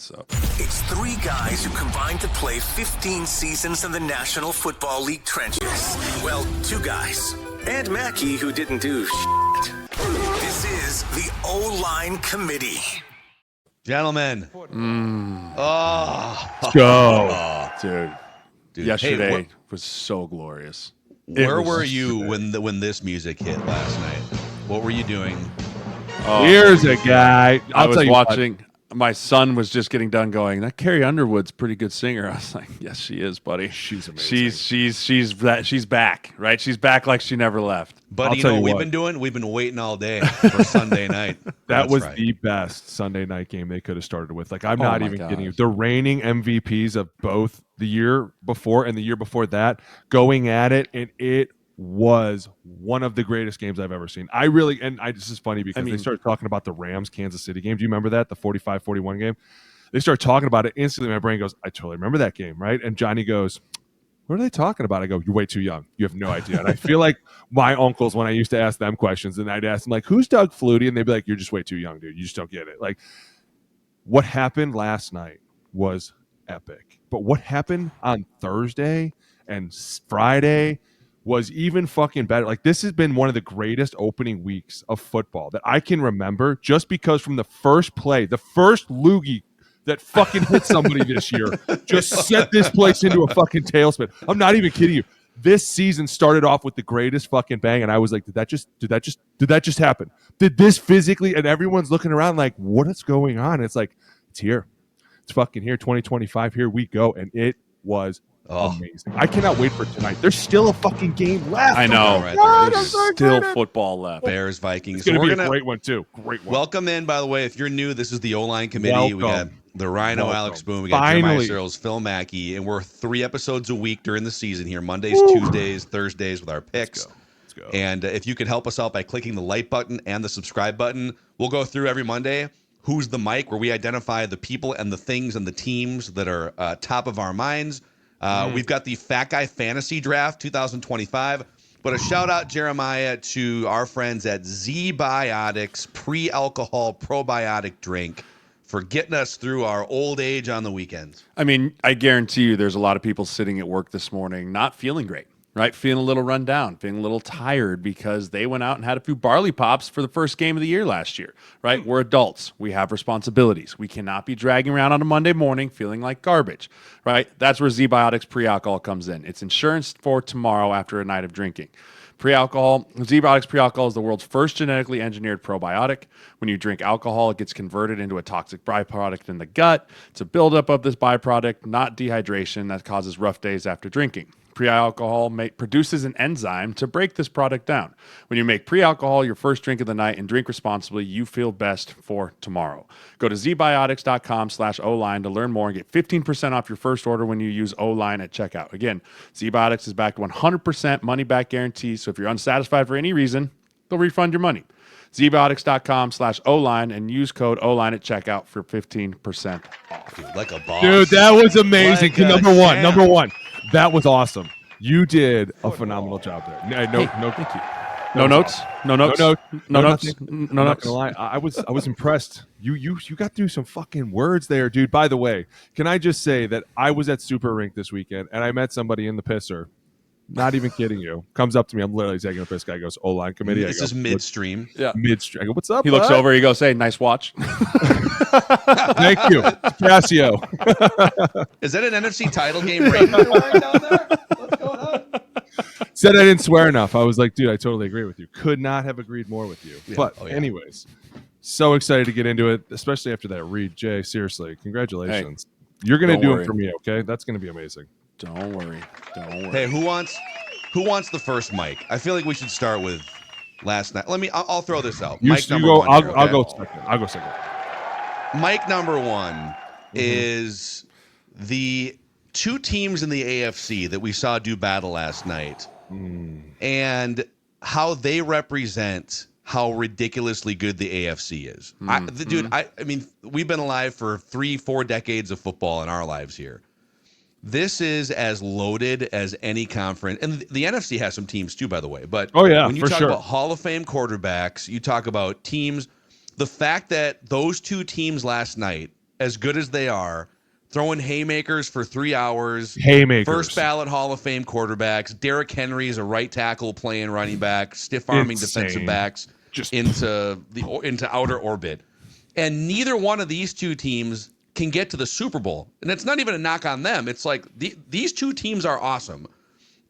So It's three guys who combined to play 15 seasons in the National Football League trenches. Well, two guys. And Mackey, who didn't do shit. This is the O-Line Committee. Gentlemen. let's go. dude. Yesterday was so glorious. Where were you when this music hit last night? What were you doing? Here's a guy. I was watching. My son was just getting done going, that Carrie Underwood's a pretty good singer. I was like, yes, she is, buddy. She's amazing. She's back, right? She's back like she never left. But you know what we've been doing? We've been waiting all day for Sunday night. That was the best Sunday night game they could have started with. Like, I'm not even kidding you. The reigning MVPs of both the year before and the year before that going at it, and it was one of the greatest games I've ever seen. This is funny because they started talking about the Rams-Kansas City game. Do you remember that? The 45-41 game? They started talking about it. Instantly, my brain goes, I totally remember that game, right? And Johnny goes, what are they talking about? I go, you're way too young. You have no idea. And I feel like my uncles, when I used to ask them questions, and I'd ask them, like, who's Doug Flutie? And they'd be like, you're just way too young, dude. You just don't get it. Like, what happened last night was epic. But what happened on Thursday and Friday was even fucking better. Like, this has been one of the greatest opening weeks of football that I can remember, just because from the first play, the first loogie that fucking hit somebody this year just set this place into a fucking tailspin. I'm not even kidding you. This season started off with the greatest fucking bang, and I was like, did that just happen? Did this physically? And everyone's looking around like, what is going on? And it's like, it's here. It's fucking here. 2025, here we go. And it was amazing. I cannot wait for tonight. There's still a fucking game left. I know. Right? There's still football left. Bears, Vikings. It's going to be a great one, too. Great one. Welcome in, by the way. If you're new, this is the O-Line Committee. We got the Rhino, Alex Boone. We got Jeremiah Sirles, Phil Mackey. And we're 3 episodes a week during the season here. Mondays, Tuesdays, Thursdays with our picks. Let's go. And if you could help us out by clicking the like button and the subscribe button, we'll go through every Monday Who's the Mike, where we identify the people and the things and the teams that are top of our minds. We've got the Fat Guy Fantasy Draft 2025. But a shout out, Jeremiah, to our friends at Z-Biotics pre-alcohol probiotic drink for getting us through our old age on the weekends. I mean, I guarantee you there's a lot of people sitting at work this morning not feeling great, right? Feeling a little run down, feeling a little tired because they went out and had a few barley pops for the first game of the year last year, right? We're adults. We have responsibilities. We cannot be dragging around on a Monday morning feeling like garbage, right? That's where Z-Biotics pre-alcohol comes in. It's insurance for tomorrow after a night of drinking. Z-Biotics pre-alcohol is the world's first genetically engineered probiotic. When you drink alcohol, it gets converted into a toxic byproduct in the gut. It's a buildup of this byproduct, not dehydration, that causes rough days after drinking. Pre-alcohol produces an enzyme to break this product down. When you make pre-alcohol your first drink of the night and drink responsibly, you feel best for tomorrow. Go to zbiotics.com/O-line to learn more and get 15% off your first order when you use O-line at checkout. Again, Z-Biotics is backed 100% money-back guarantee, so if you're unsatisfied for any reason, they'll refund your money. zbiotics.com/O-line and use code O-line at checkout for 15% off. Dude, like a boss. Dude, that was amazing. Like Number one. That was awesome. You did a phenomenal job there. No, thank you. No notes. No notes. I'm not gonna lie. I was impressed. You got through some fucking words there, dude. By the way, can I just say that I was at Super Rink this weekend and I met somebody in the pisser. Not even kidding you. Comes up to me. I'm literally taking a piss. Guy goes, O-line committee. This is midstream. Yeah. Midstream. I go, what's up? He looks over. He goes, hey, nice watch. Thank you. Casio. Is that an NFC title game right down there? What's going on? Said I didn't swear enough. I was like, dude, I totally agree with you. Could not have agreed more with you. Yeah. But anyways, so excited to get into it, especially after that read. Jay, seriously, congratulations. Hey, you're going to do it for me, okay? That's going to be amazing. Don't worry. Hey, who wants the first mic? I feel like we should start with last night. I'll throw this out. Mic number one. I'll go second. Mic number one is the two teams in the AFC that we saw do battle last night, and how they represent how ridiculously good the AFC is. I mean, we've been alive for 3-4 decades of football in our lives here. This is as loaded as any conference, and the NFC has some teams too, by the way. But when you talk about Hall of Fame quarterbacks, you talk about teams. The fact that those two teams last night, as good as they are, throwing haymakers for 3 hours. Haymakers. First ballot Hall of Fame quarterbacks. Derrick Henry is a right tackle playing running back, stiff arming defensive backs into outer orbit. And neither one of these two teams can get to the Super Bowl. And it's not even a knock on them. It's like these two teams are awesome.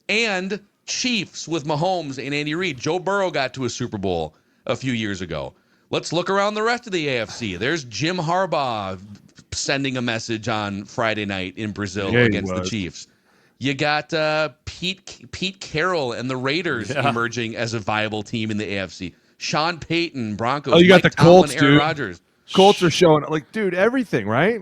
And Chiefs with Mahomes and Andy Reid. Joe Burrow got to a Super Bowl a few years ago. Let's look around the rest of the AFC. There's Jim Harbaugh sending a message on Friday night in Brazil against the Chiefs. You got Pete Carroll and the Raiders emerging as a viable team in the AFC. Sean Payton, Broncos. Oh, you got the Colts, Aaron Rodgers. Colts are showing dude, everything, right?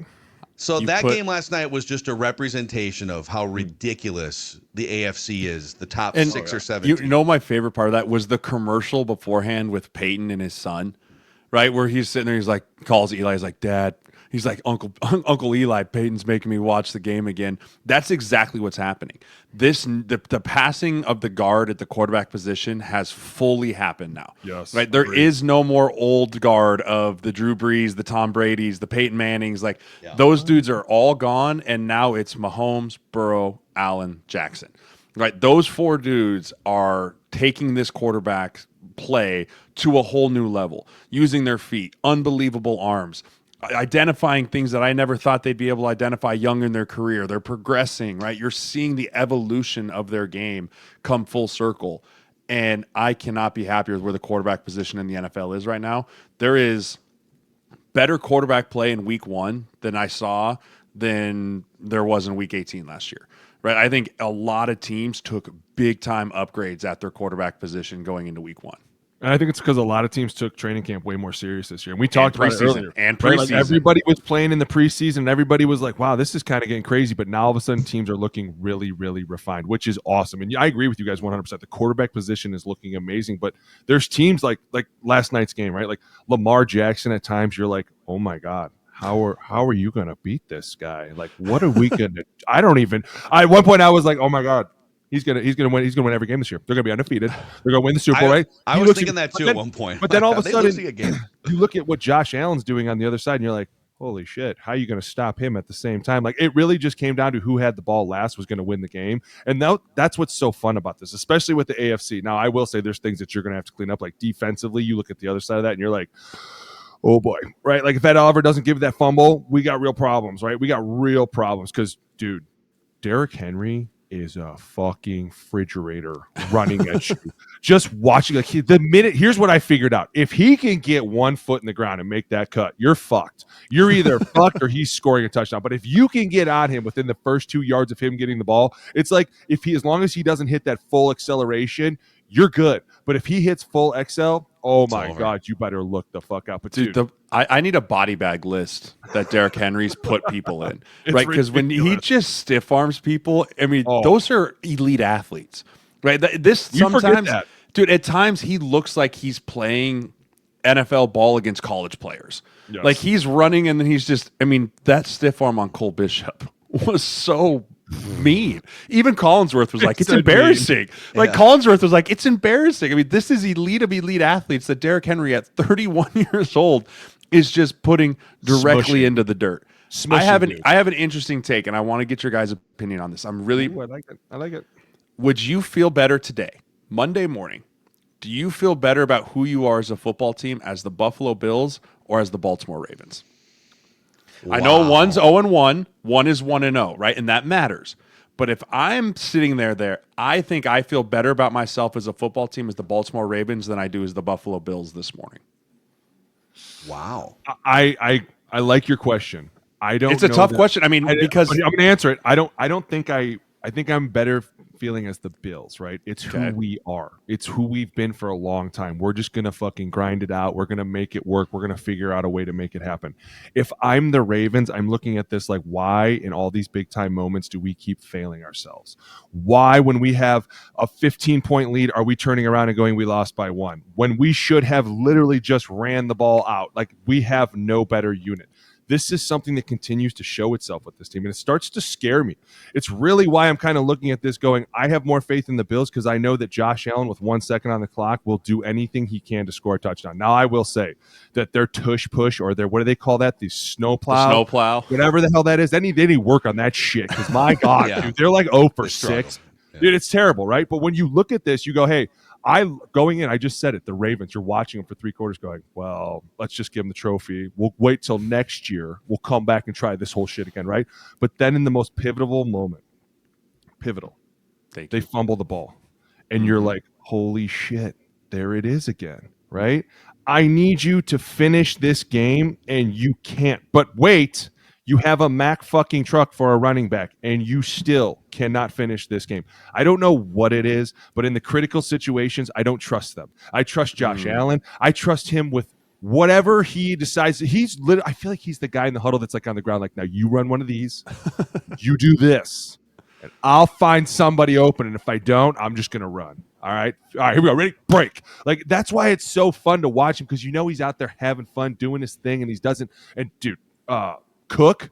So game last night was just a representation of how ridiculous the AFC is, the top 6 or 7 teams. You know, my favorite part of that was the commercial beforehand with Peyton and his son, right? Where he's sitting there, he's like, calls Eli, he's like, Dad. He's like, Uncle Eli, Peyton's making me watch the game again. That's exactly what's happening. The passing of the guard at the quarterback position has fully happened now. Yes, right. There is no more old guard of the Drew Brees, the Tom Brady's, the Peyton Mannings. Those dudes are all gone, and now it's Mahomes, Burrow, Allen, Jackson. Right. Those 4 dudes are taking this quarterback play to a whole new level, using their feet, unbelievable arms, identifying things that I never thought they'd be able to identify young in their career. They're progressing, right? You're seeing the evolution of their game come full circle. And I cannot be happier with where the quarterback position in the NFL is right now. There is better quarterback play in week 1 than I saw than there was in week 18 last year, right? I think a lot of teams took big time upgrades at their quarterback position going into week 1. And I think it's because a lot of teams took training camp way more serious this year. And we talked about it earlier. And preseason. Right? Everybody was playing in the preseason, and everybody was like, wow, this is kind of getting crazy. But now all of a sudden teams are looking really, really refined, which is awesome. And I agree with you guys 100%. The quarterback position is looking amazing. But there's teams like last night's game, right? Like Lamar Jackson at times, you're like, oh, my God. How are you going to beat this guy? Like, what are we going to – at one point I was like, oh, my God. He's gonna win. He's gonna win every game this year. They're gonna be undefeated. They're gonna win the Super Bowl, right? I was thinking that too at one point. But then all of a sudden, you look at what Josh Allen's doing on the other side, and you're like, "Holy shit! How are you gonna stop him at the same time?" Like it really just came down to who had the ball last was gonna win the game, and that's what's so fun about this, especially with the AFC. Now, I will say there's things that you're gonna have to clean up, like defensively. You look at the other side of that, and you're like, "Oh boy!" Right? Like if Ed Oliver doesn't give that fumble, we got real problems, right? We got real problems because, dude, Derrick Henry is a fucking refrigerator running at you. Just watching, here's what I figured out. If he can get 1 foot in the ground and make that cut, you're fucked. You're either fucked or he's scoring a touchdown. But if you can get on him within the first 2 yards of him getting the ball, it's like as long as he doesn't hit that full acceleration, you're good. But if he hits full XL, oh my God, you better look the fuck up. But dude, I need a body bag list that Derrick Henry's put people in, right? Because when he just stiff arms people, I mean, those are elite athletes, right? Sometimes, dude, at times he looks like he's playing NFL ball against college players. Yes. Like he's running and then he's just, I mean, that stiff arm on Cole Bishop was so mean. Even Collinsworth was like, it's embarrassing. Like Collinsworth was like, it's embarrassing. I mean, this is elite of elite athletes that Derrick Henry at 31 years old is just putting directly into the dirt. I have an interesting take, and I want to get your guys' opinion on this. I like it. Would you feel better today, Monday morning? Do you feel better about who you are as a football team as the Buffalo Bills or as the Baltimore Ravens? Wow. I know one's 0-1, one is 1-0, right? And that matters. But if I'm sitting there, I think I feel better about myself as a football team as the Baltimore Ravens than I do as the Buffalo Bills this morning. Wow. I like your question. It's a tough question. I mean, because I'm going to answer it. I think I'm better feeling as the Bills, right? It's who we are. It's who we've been for a long time. We're just going to fucking grind it out. We're going to make it work. We're going to figure out a way to make it happen. If I'm the Ravens, I'm looking at this like, why in all these big time moments do we keep failing ourselves? Why, when we have a 15-point lead, are we turning around and going, we lost by 1? When we should have literally just ran the ball out. Like, we have no better unit. this is something that continues to show itself with this team, and it starts to scare me. It's really why I'm kind of looking at this going, I have more faith in the Bills because I know that Josh Allen, with 1 second on the clock, will do anything he can to score a touchdown. Now, I will say that their tush push, or their, what do they call that? The snowplow, whatever the hell that is. They need work on that shit because, my God, dude, they're like 0 for 6. Yeah. Dude, it's terrible, right? But when you look at this, you go, hey, going in, I just said it, the Ravens, you're watching them for 3 quarters going, well, let's just give them the trophy. We'll wait till next year. We'll come back and try this whole shit again, right? But then in the most pivotal moment, they fumble the ball. And you're like, holy shit, there it is again, right? I need you to finish this game, and you can't. But wait, you have a Mack fucking truck for a running back, and you still cannot finish this game. I don't know what it is, but in the critical situations, I don't trust them. I trust Josh Allen. I trust him with whatever he decides. I feel like he's the guy in the huddle that's like on the ground, like, now you run one of these, you do this, and I'll find somebody open, and if I don't, I'm just going to run. All right, here we go. Ready? Break. Like, that's why it's so fun to watch him, because you know he's out there having fun doing his thing, and he doesn't. And dude, Cook,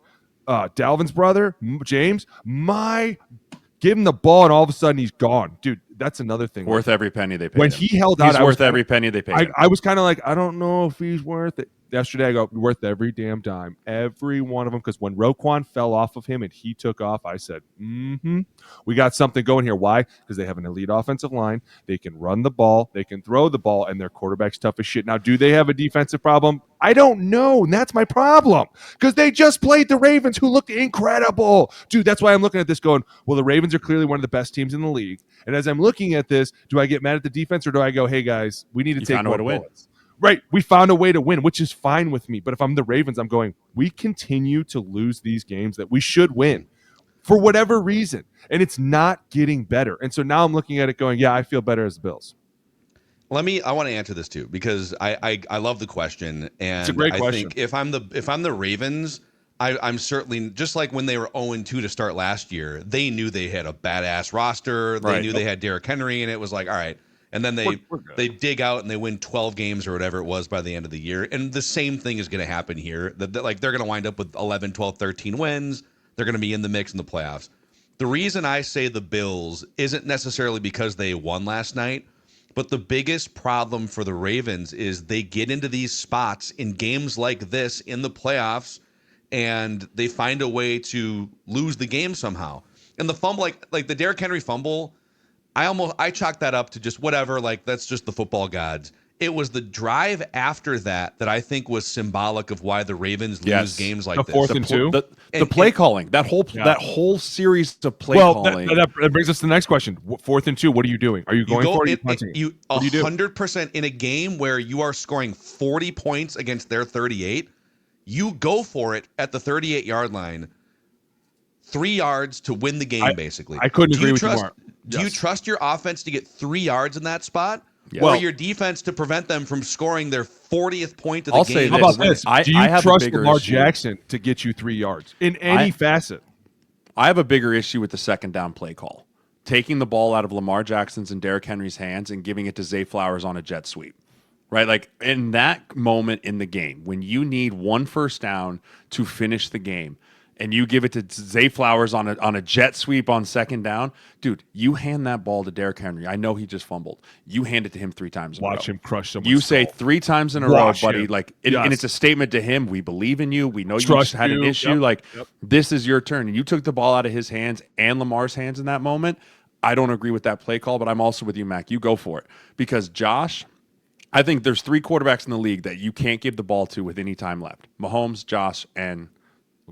Dalvin's brother, James, give him the ball, and all of a sudden he's gone. Dude, that's another thing. Worth every penny they paid when him. He held out, he's worth every penny they paid him. I was kind of like, I don't know if he's worth it. Yesterday, I go, worth every damn dime. Every one of them. Because when Roquan fell off of him and he took off, I said, we got something going here. Why? Because they have an elite offensive line. They can run the ball. They can throw the ball. And their quarterback's tough as shit. Now, do they have a defensive problem? I don't know. And that's my problem. Because they just played the Ravens, who looked incredible. Dude, that's why I'm looking at this going, well, the Ravens are clearly one of the best teams in the league. And as I'm looking at this, do I get mad at the defense, or do I go, hey, guys, we need to take more bullets? Right, we found a way to win, which is fine with me. But if I'm the Ravens, I'm going, we continue to lose these games that we should win for whatever reason, and it's not getting better. And so now I'm looking at it going, yeah, I feel better as the Bills. I want to answer this too, because I love the question, and it's a great question. I think if I'm the Ravens, I'm certainly, just like when they were 0-2 to start last year, they knew they had a badass roster. They knew they had Derrick Henry, and it was like, all right. And then they dig out and they win 12 games or whatever it was by the end of the year. And the same thing is going to happen here. Like, they're going to wind up with 11, 12, 13 wins. They're going to be in the mix in the playoffs. The reason I say the Bills isn't necessarily because they won last night, but the biggest problem for the Ravens is they get into these spots in games like this in the playoffs, and they find a way to lose the game somehow. And the fumble, like the Derrick Henry fumble, I chalked that up to just whatever, like, that's just the football gods. It was the drive after that I think was symbolic of why the Ravens lose games like this. The 4th and 2? The play calling, that whole series of play calling. That brings us to the next question. 4th and 2, what are you doing? Are you going for it? You 100% in a game where you are scoring 40 points against their 38, you go for it at the 38-yard line, 3 yards to win the game, basically. I couldn't agree with you more. Do you trust your offense to get 3 yards in that spot? Yes. Or your defense to prevent them from scoring their 40th point of the game? How about this? Do you trust Lamar Jackson to get you 3 yards in any facet? I have a bigger issue with the second down play call. Taking the ball out of Lamar Jackson's and Derrick Henry's hands and giving it to Zay Flowers on a jet sweep. Right? Like, in that moment in the game, when you need 1 first down to finish the game, and you give it to Zay Flowers on a jet sweep on second down, dude, you hand that ball to Derrick Henry. I know he just fumbled. You hand it to him 3 times in a row. Watch him crush someone. You say 3 times in a row, buddy. Like, and it's a statement to him. We believe in you. We know you just had an issue. This is your turn. And you took the ball out of his hands and Lamar's hands in that moment. I don't agree with that play call, but I'm also with you, Mac. You go for it. Because Josh, I think there's 3 quarterbacks in the league that you can't give the ball to with any time left. Mahomes, Josh, and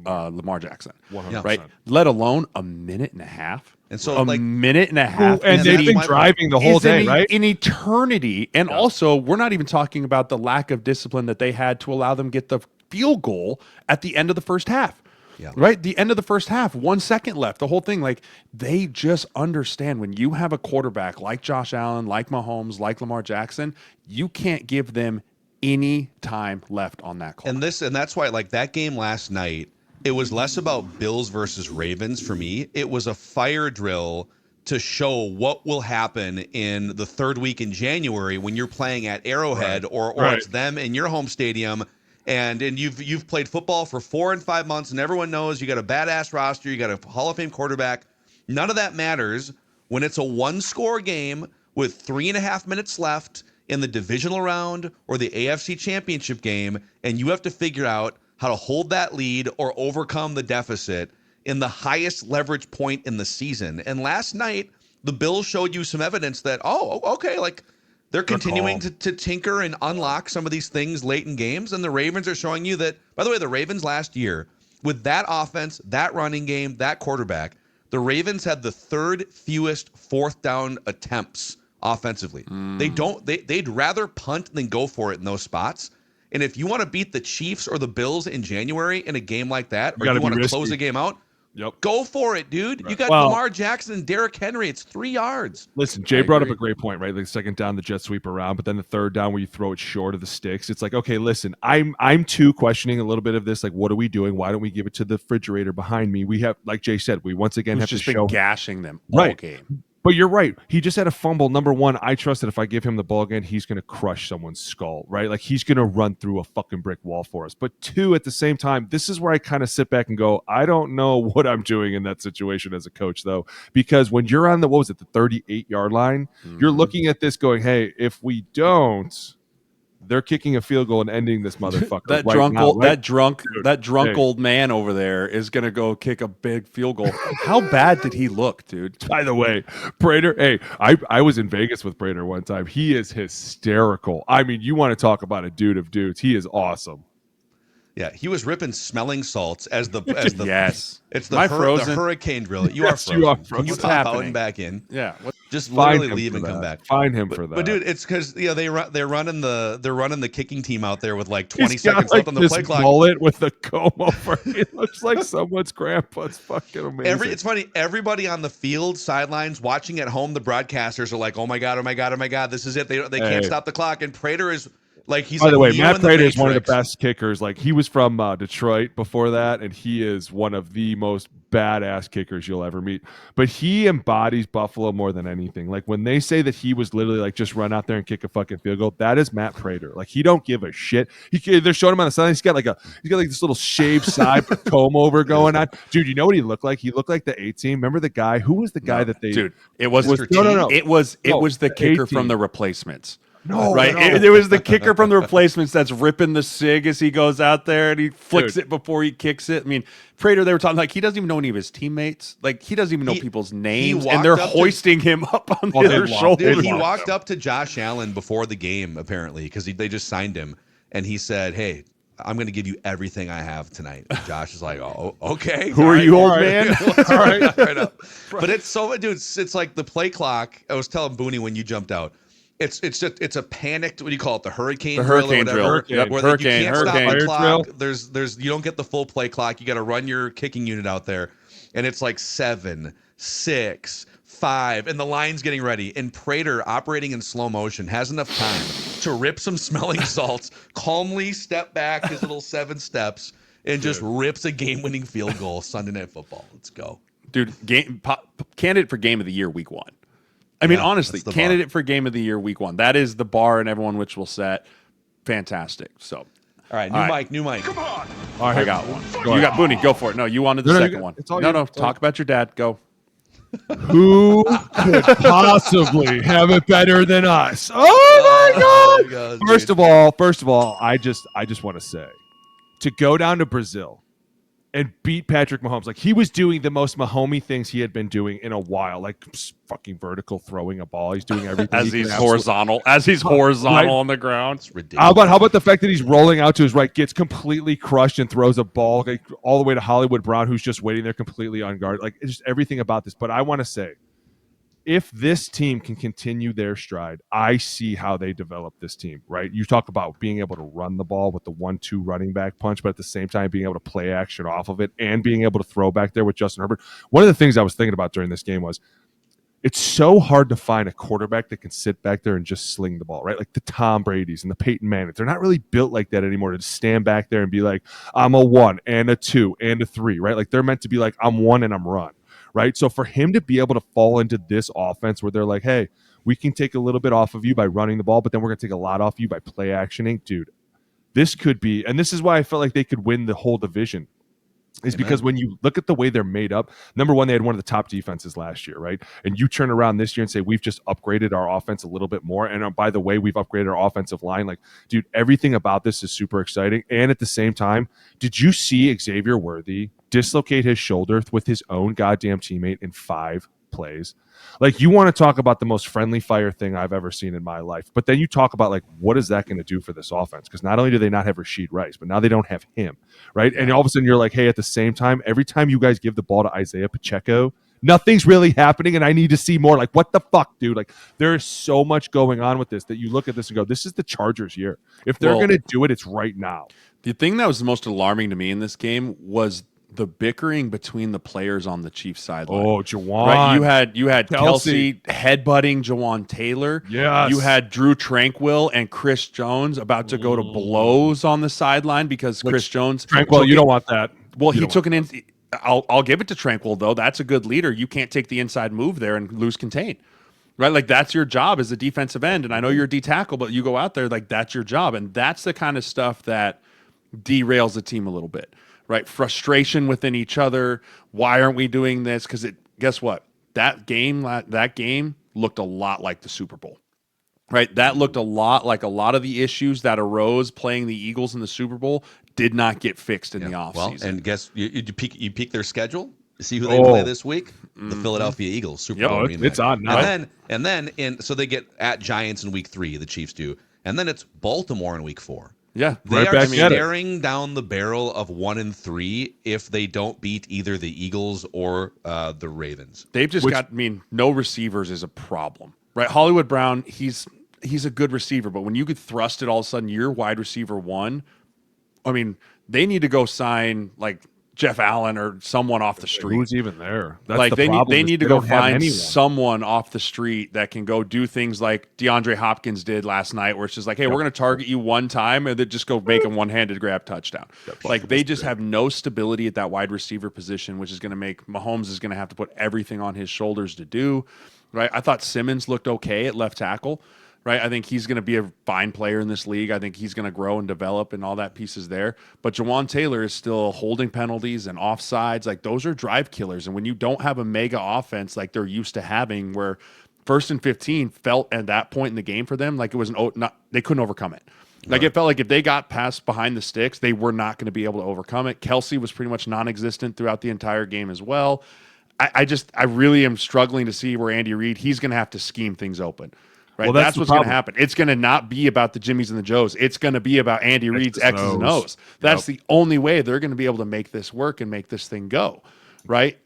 Lamar Jackson, 100%. Right? Let alone a minute and a half. And so, minute and a half. And they've been driving the whole day, right? In eternity. And also, we're not even talking about the lack of discipline that they had to allow them get the field goal at the end of the first half. Yeah. Right? The end of the first half, 1 second left, the whole thing. Like, they just understand when you have a quarterback like Josh Allen, like Mahomes, like Lamar Jackson, you can't give them any time left on that clock. And that's why, like, that game last night, it was less about Bills versus Ravens for me. It was a fire drill to show what will happen in the 3rd week in January when you're playing at Arrowhead or it's them in your home stadium, and you've played football for 4 and 5 months, and everyone knows you got a badass roster, you got a Hall of Fame quarterback. None of that matters when it's a one-score game with 3.5 minutes left in the divisional round or the AFC Championship game, and you have to figure out how to hold that lead or overcome the deficit in the highest leverage point in the season. And last night, the Bills showed you some evidence that, okay, like they're continuing to tinker and unlock some of these things late in games. And the Ravens are showing you that, by the way, the Ravens last year, with that offense, that running game, that quarterback, the Ravens had the third fewest fourth down attempts offensively. They'd rather punt than go for it in those spots. And if you want to beat the Chiefs or the Bills in January in a game like that, or you want to close the game out, go for it, dude. Right. You got Lamar Jackson and Derrick Henry. It's 3 yards. Listen, Jay brought up a great point, right? Like second down, the jet sweep around, but then the third down where you throw it short of the sticks. It's like, okay, listen, I'm too questioning a little bit of this. Like, what are we doing? Why don't we give it to the refrigerator behind me? We have, like Jay said, we once again have to show gashing them all game. But you're right. He just had a fumble. Number one, I trust that if I give him the ball again, he's going to crush someone's skull, right? Like he's going to run through a fucking brick wall for us. But two, at the same time, this is where I kind of sit back and go, I don't know what I'm doing in that situation as a coach, though, because when you're on the 38-yard line, you're looking at this going, hey, if we don't, they're kicking a field goal and ending this motherfucker. that drunk old man over there is going to go kick a big field goal. How bad did he look, dude? By the way, Prater, hey, I was in Vegas with Prater one time. He is hysterical. I mean, you want to talk about a dude of dudes. He is awesome. Yeah, he was ripping smelling salts as the yes. It's the hurricane drill. You are frozen. You are frozen. Can you pop out and back in? Yeah. Just literally leave and come back. Find him for that. But dude, it's because they're running the kicking team out there with like 20 seconds left on the play clock. Mullet with the comb over. It looks like someone's grandpa. It's fucking amazing. It's funny. Everybody on the field sidelines watching at home, the broadcasters are like, "Oh my god, oh my god, oh my god, this is it." They can't stop the clock. And Prater is like, he's. By the way, Matt Prater is Matrix. one of the best kickers. Like he was from Detroit before that, and he is one of the most badass kickers you'll ever meet. But he embodies Buffalo more than anything. Like when they say that he was literally like just run out there and kick a fucking field goal, that is Matt Prater. Like he don't give a shit. They're showing him on the sideline. He's got like this little shaved side comb over going on. Dude, you know what he looked like? He looked like the A-team. Remember the guy? Who was the guy that they? Dude, it was no. It was the kicker A-team from the Replacements. No, right. No. It was the kicker from the Replacements that's ripping the cig as he goes out there and he flicks it before he kicks it. I mean, Prater, they were talking like he doesn't even know any of his teammates. Like he doesn't even know people's names, and they're hoisting him up on their shoulders. Dude, he walked up to Josh Allen before the game apparently because they just signed him, and he said, "Hey, I'm going to give you everything I have tonight." And Josh is like, "Oh, okay. Who are you, old man?" All right. But it's so, dude. It's like the play clock. I was telling Booney when you jumped out. It's a panicked, what do you call it? The hurricane drill or whatever. Yep. Where Hurricane, you can't stop the clock. Drill. There's you don't get the full play clock. You got to run your kicking unit out there, and it's like 7, 6, 5, and the line's getting ready. And Prater, operating in slow motion, has enough time to rip some smelling salts, calmly step back his little 7 steps, and just rips a game-winning field goal. Sunday Night Football. Let's go, dude. Candidate for Game of the Year, Week 1. I mean, honestly, candidate for Game of the Year, Week 1. That is the bar, and everyone which will set. Fantastic. So, all right, new mic. Come on. All right, I got one. You got Booney. Go for it. No, you wanted the second one. No. Talk about your dad. Go. Who could possibly have it better than us? Oh my God! First of all, I just want to say, to go down to Brazil and beat Patrick Mahomes. Like, he was doing the most Mahomey things he had been doing in a while, like fucking vertical throwing a ball. He's doing everything. As he's horizontal on the ground. It's ridiculous. How about the fact that he's rolling out to his right, gets completely crushed and throws a ball like, all the way to Hollywood Brown, who's just waiting there completely unguarded. Like, it's just everything about this. But I want to say, if this team can continue their stride, I see how they develop this team, right? You talk about being able to run the ball with the 1-2 running back punch, but at the same time being able to play action off of it and being able to throw back there with Justin Herbert. One of the things I was thinking about during this game was it's so hard to find a quarterback that can sit back there and just sling the ball, right? Like the Tom Brady's and the Peyton Mannings. They're not really built like that anymore, to stand back there and be like, I'm a 1 and a 2 and a 3, right? Like they're meant to be like, I'm 1 and I'm run. Right. So for him to be able to fall into this offense where they're like, hey, we can take a little bit off of you by running the ball, but then we're going to take a lot off you by play actioning, dude, this could be, and this is why I felt like they could win the whole division. Is because when you look at the way they're made up, number one, they had one of the top defenses last year, right? And you turn around this year and say, we've just upgraded our offense a little bit more. And by the way, we've upgraded our offensive line. Like, dude, everything about this is super exciting. And at the same time, did you see Xavier Worthy dislocate his shoulder with his own goddamn teammate in 5 plays? Like, you want to talk about the most friendly fire thing I've ever seen in my life. But then you talk about, like, what is that going to do for this offense? Because not only do they not have Rashid Rice, but now they don't have him, right? And all of a sudden you're like, hey, at the same time, every time you guys give the ball to Isaiah Pacheco, nothing's really happening, and I need to see more. Like, what the fuck, dude? Like, there's so much going on with this that you look at this and go, this is the Chargers' year. If they're going to do it, it's right now. The thing that was the most alarming to me in this game was the bickering between the players on the Chiefs sideline. Oh, Jawan. Right? You had Kelsey headbutting Jawan Taylor. Yes. You had Drew Tranquill and Chris Jones about to go to blows on the sideline because Chris Jones. Tranquill, you don't want that. Well, he took an in. I'll give it to Tranquill, though. That's a good leader. You can't take the inside move there and lose contain. Right? Like, that's your job as a defensive end. And I know you're a D tackle, but you go out there, like, that's your job. And that's the kind of stuff that derails the team a little bit. Right, frustration within each other. Why aren't we doing this? Because guess what? That game looked a lot like the Super Bowl. Right, that looked a lot like a lot of the issues that arose playing the Eagles in the Super Bowl did not get fixed in the offseason. Well, and guess you peek their schedule. See who they play this week? The Philadelphia Eagles. Super Bowl. It's on now. And then so they get at Giants in week 3. The Chiefs do, and then it's Baltimore in week 4. Yeah, they are staring down the barrel of 1-3 if they don't beat either the Eagles or the Ravens. They've just got. I mean, no receivers is a problem, right? Hollywood Brown, he's a good receiver, but when you get thrusted, all of a sudden you're wide receiver 1. I mean, they need to go sign like Jeff Allen or someone off the street. Who's even there? That's like the they need to go find anyone. someone off the street that can go do things like DeAndre Hopkins did last night, where it's just like, hey, we're going to target you one time and then just go make a one-handed grab touchdown. Like, they just have no stability at that wide receiver position, which is going to make Mahomes is going to have to put everything on his shoulders to do. Right? I thought Simmons looked okay at left tackle. Right, I think he's going to be a fine player in this league. I think he's going to grow and develop, and all that pieces there. But Jawan Taylor is still holding penalties and offsides. Like, those are drive killers. And when you don't have a mega offense like they're used to having, where 1st and 15 felt at that point in the game for them like it was they couldn't overcome it. Like, it felt like if they got past behind the sticks, they were not going to be able to overcome it. Kelsey was pretty much non-existent throughout the entire game as well. I really am struggling to see where Andy Reid, he's going to have to scheme things open. Right, well, that's what's going to happen. It's going to not be about the Jimmies and the Joes. It's going to be about Andy Reid's X's and O's. That's the only way they're going to be able to make this work and make this thing go. Right?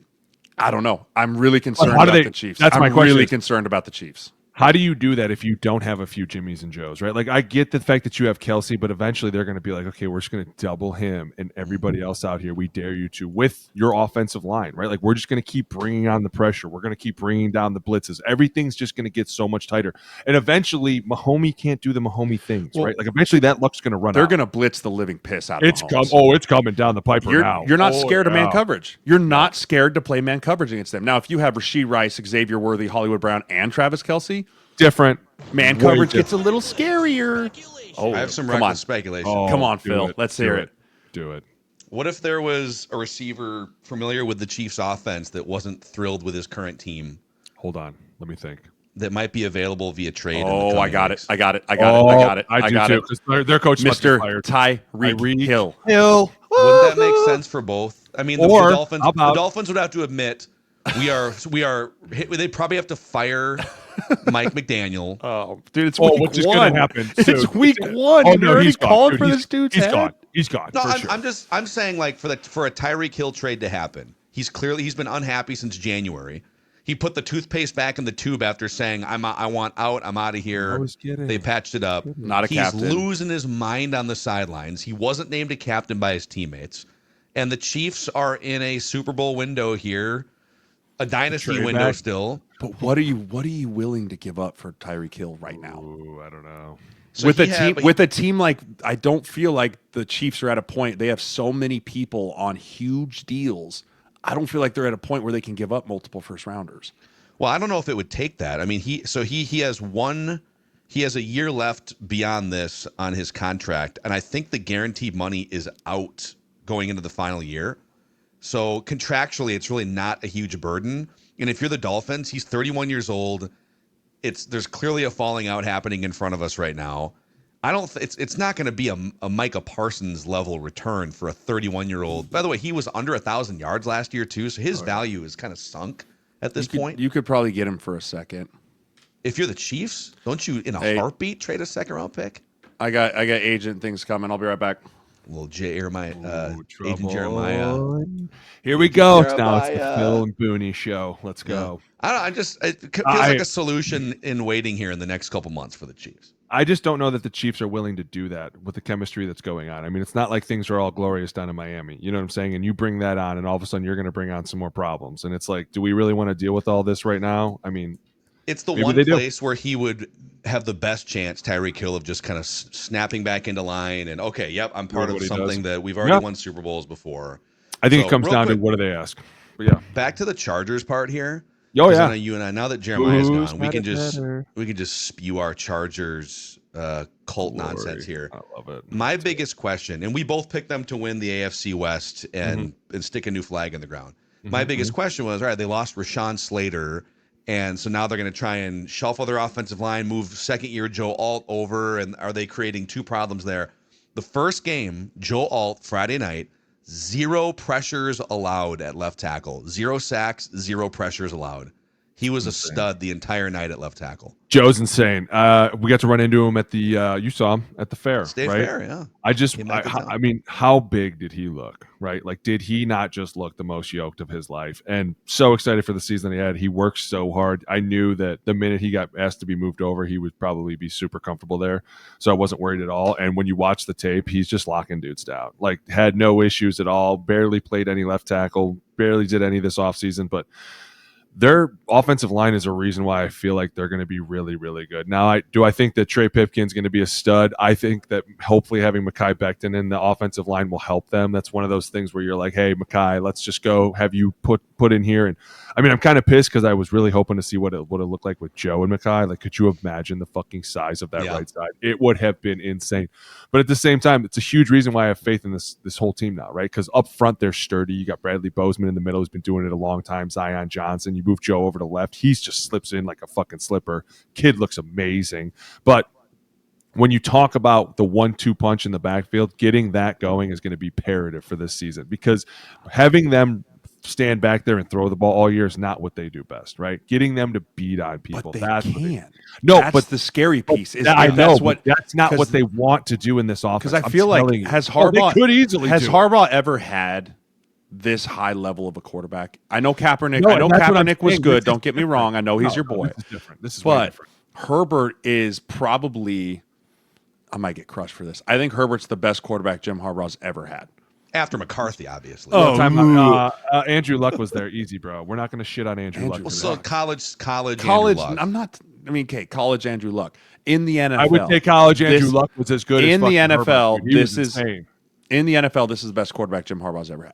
I don't know. I'm really concerned about the Chiefs. That's my question. I'm really concerned about the Chiefs. How do you do that if you don't have a few Jimmies and Joes, right? Like, I get the fact that you have Kelsey, but eventually they're going to be like, okay, we're just going to double him and everybody else out here. We dare you to with your offensive line, right? Like, we're just going to keep bringing on the pressure. We're going to keep bringing down the blitzes. Everything's just going to get so much tighter. And eventually, Mahomie can't do the Mahomie things, right? Like, eventually that luck's going to run out. They're going to blitz the living piss out of Mahomes. It's coming down the pipe now. You're not scared of man coverage. You're not scared to play man coverage against them. Now, if you have Rashid Rice, Xavier Worthy, Hollywood Brown, and Travis Kelce, different. Man coverage gets a little scarier. Oh, I have some reckless speculation. Come on, Phil. Let's hear it. Do it. What if there was a receiver familiar with the Chiefs' offense that wasn't thrilled with his current team? Hold on. Let me think. That might be available via trade. Oh, I got it. I got it. I do too. Their coach, Mr. Tyreek Hill. Wouldn't that make sense for both? I mean, the Dolphins would have to admit they'd probably have to fire Mike McDaniel. Oh, dude, it's week what's one. Going to happen? It's week one. Oh, no, he's called for this dude's head. Gone. He's gone. No, I'm saying, like, for a Tyreek Hill trade to happen, he's been unhappy since January. He put the toothpaste back in the tube after saying, I want out. I'm out of here. I was kidding. They patched it up. Not a captain. He's losing his mind on the sidelines. He wasn't named a captain by his teammates. And the Chiefs are in a Super Bowl window here. A dynasty window still. But what are you willing to give up for Tyreek Hill right now? Ooh, I don't know. So with a team like, I don't feel like the Chiefs are at a point. They have so many people on huge deals. I don't feel like they're at a point where they can give up multiple first rounders. Well, I don't know if it would take that. I mean, he has one He has a year left beyond this on his contract, and I think the guaranteed money is out going into the final year. So contractually, it's really not a huge burden. And if you're the Dolphins, he's 31 years old. There's clearly a falling out happening in front of us right now. It's not going to be a Micah Parsons level return for a 31-year-old. By the way, he was under 1,000 yards last year too, so his value is kind of sunk at this point. You could probably get him for a second. If you're the Chiefs, don't you in a heartbeat trade a second-round pick? I got agent things coming. I'll be right back. Little Agent Jeremiah. Here we go. Now it's the Phil and Boone show. Let's go. It feels like a solution in waiting here in the next couple months for the Chiefs. I just don't know that the Chiefs are willing to do that with the chemistry that's going on. I mean, it's not like things are all glorious down in Miami. You know what I'm saying? And you bring that on, and all of a sudden you're going to bring on some more problems. And it's like, do we really want to deal with all this right now? I mean, it's the one place where he would have the best chance, Tyreek Hill, of just kind of snapping back into line and, okay, yep, I'm part of something that we've already won Super Bowls before. I think it comes down to what do they ask. But yeah. Back to the Chargers part here. Oh, yeah. I know you and I, now that Jeremiah's gone, we can just spew our Chargers cult nonsense here. I love it. My biggest question, and we both picked them to win the AFC West and stick a new flag in the ground. My biggest question was, all right, they lost Rashawn Slater, and so now they're going to try and shuffle their offensive line, move second-year Joe Alt over, and are they creating two problems there? The first game, Joe Alt, Friday night, 0 pressures allowed at left tackle. 0 sacks, 0 pressures allowed. He was a stud the entire night at left tackle. Joe's insane. We got to run into him at the you saw him at the fair. State right? Fair, yeah. I mean, how big did he look, right? Like, did he not just look the most yoked of his life? And so excited for the season he had. He worked so hard. I knew that the minute he got asked to be moved over, he would probably be super comfortable there. So I wasn't worried at all. And when you watch the tape, he's just locking dudes down. Like, had no issues at all, barely played any left tackle, barely did any this offseason, but their offensive line is a reason why I feel like they're going to be really, really good. Now, I think that Trey Pipkin's going to be a stud. I think that hopefully having Mekhi Becton in the offensive line will help them. That's one of those things where you're like, hey, Mekhi, let's just go have you put in here. And I mean, I'm kind of pissed because I was really hoping to see what it would have looked like with Joe and Mekhi. Like, could you imagine the fucking size of that right side? It would have been insane. But at the same time, it's a huge reason why I have faith in this whole team now, right? Because up front, they're sturdy. You got Bradley Bozeman in the middle, who's been doing it a long time. Zion Johnson. You move Joe over to left. He's just slips in like a fucking slipper. Kid looks amazing. But when you talk about the 1-2 punch in the backfield, getting that going is going to be imperative for this season, because having them stand back there and throw the ball all year is not what they do best, right? Getting them to beat on people. But that's can. But the scary piece is I know that's not what they want to do in this offense. Because I feel like Harbaugh ever had this high level of a quarterback? I know Kaepernick. I know Kaepernick was good. Don't get me wrong. I know he's your boy. This is different. This is way different. Herbert is probably. I might get crushed for this. I think Herbert's the best quarterback Jim Harbaugh's ever had. After McCarthy, obviously. Andrew Luck was there. Easy, bro. We're not going to shit on Andrew Luck. Well, so college. Andrew Luck. I'm not. I mean, okay, college Andrew Luck in the NFL. I would say college Andrew Luck was as good in as the NFL. Herbert, this is in the NFL. This is the best quarterback Jim Harbaugh's ever had.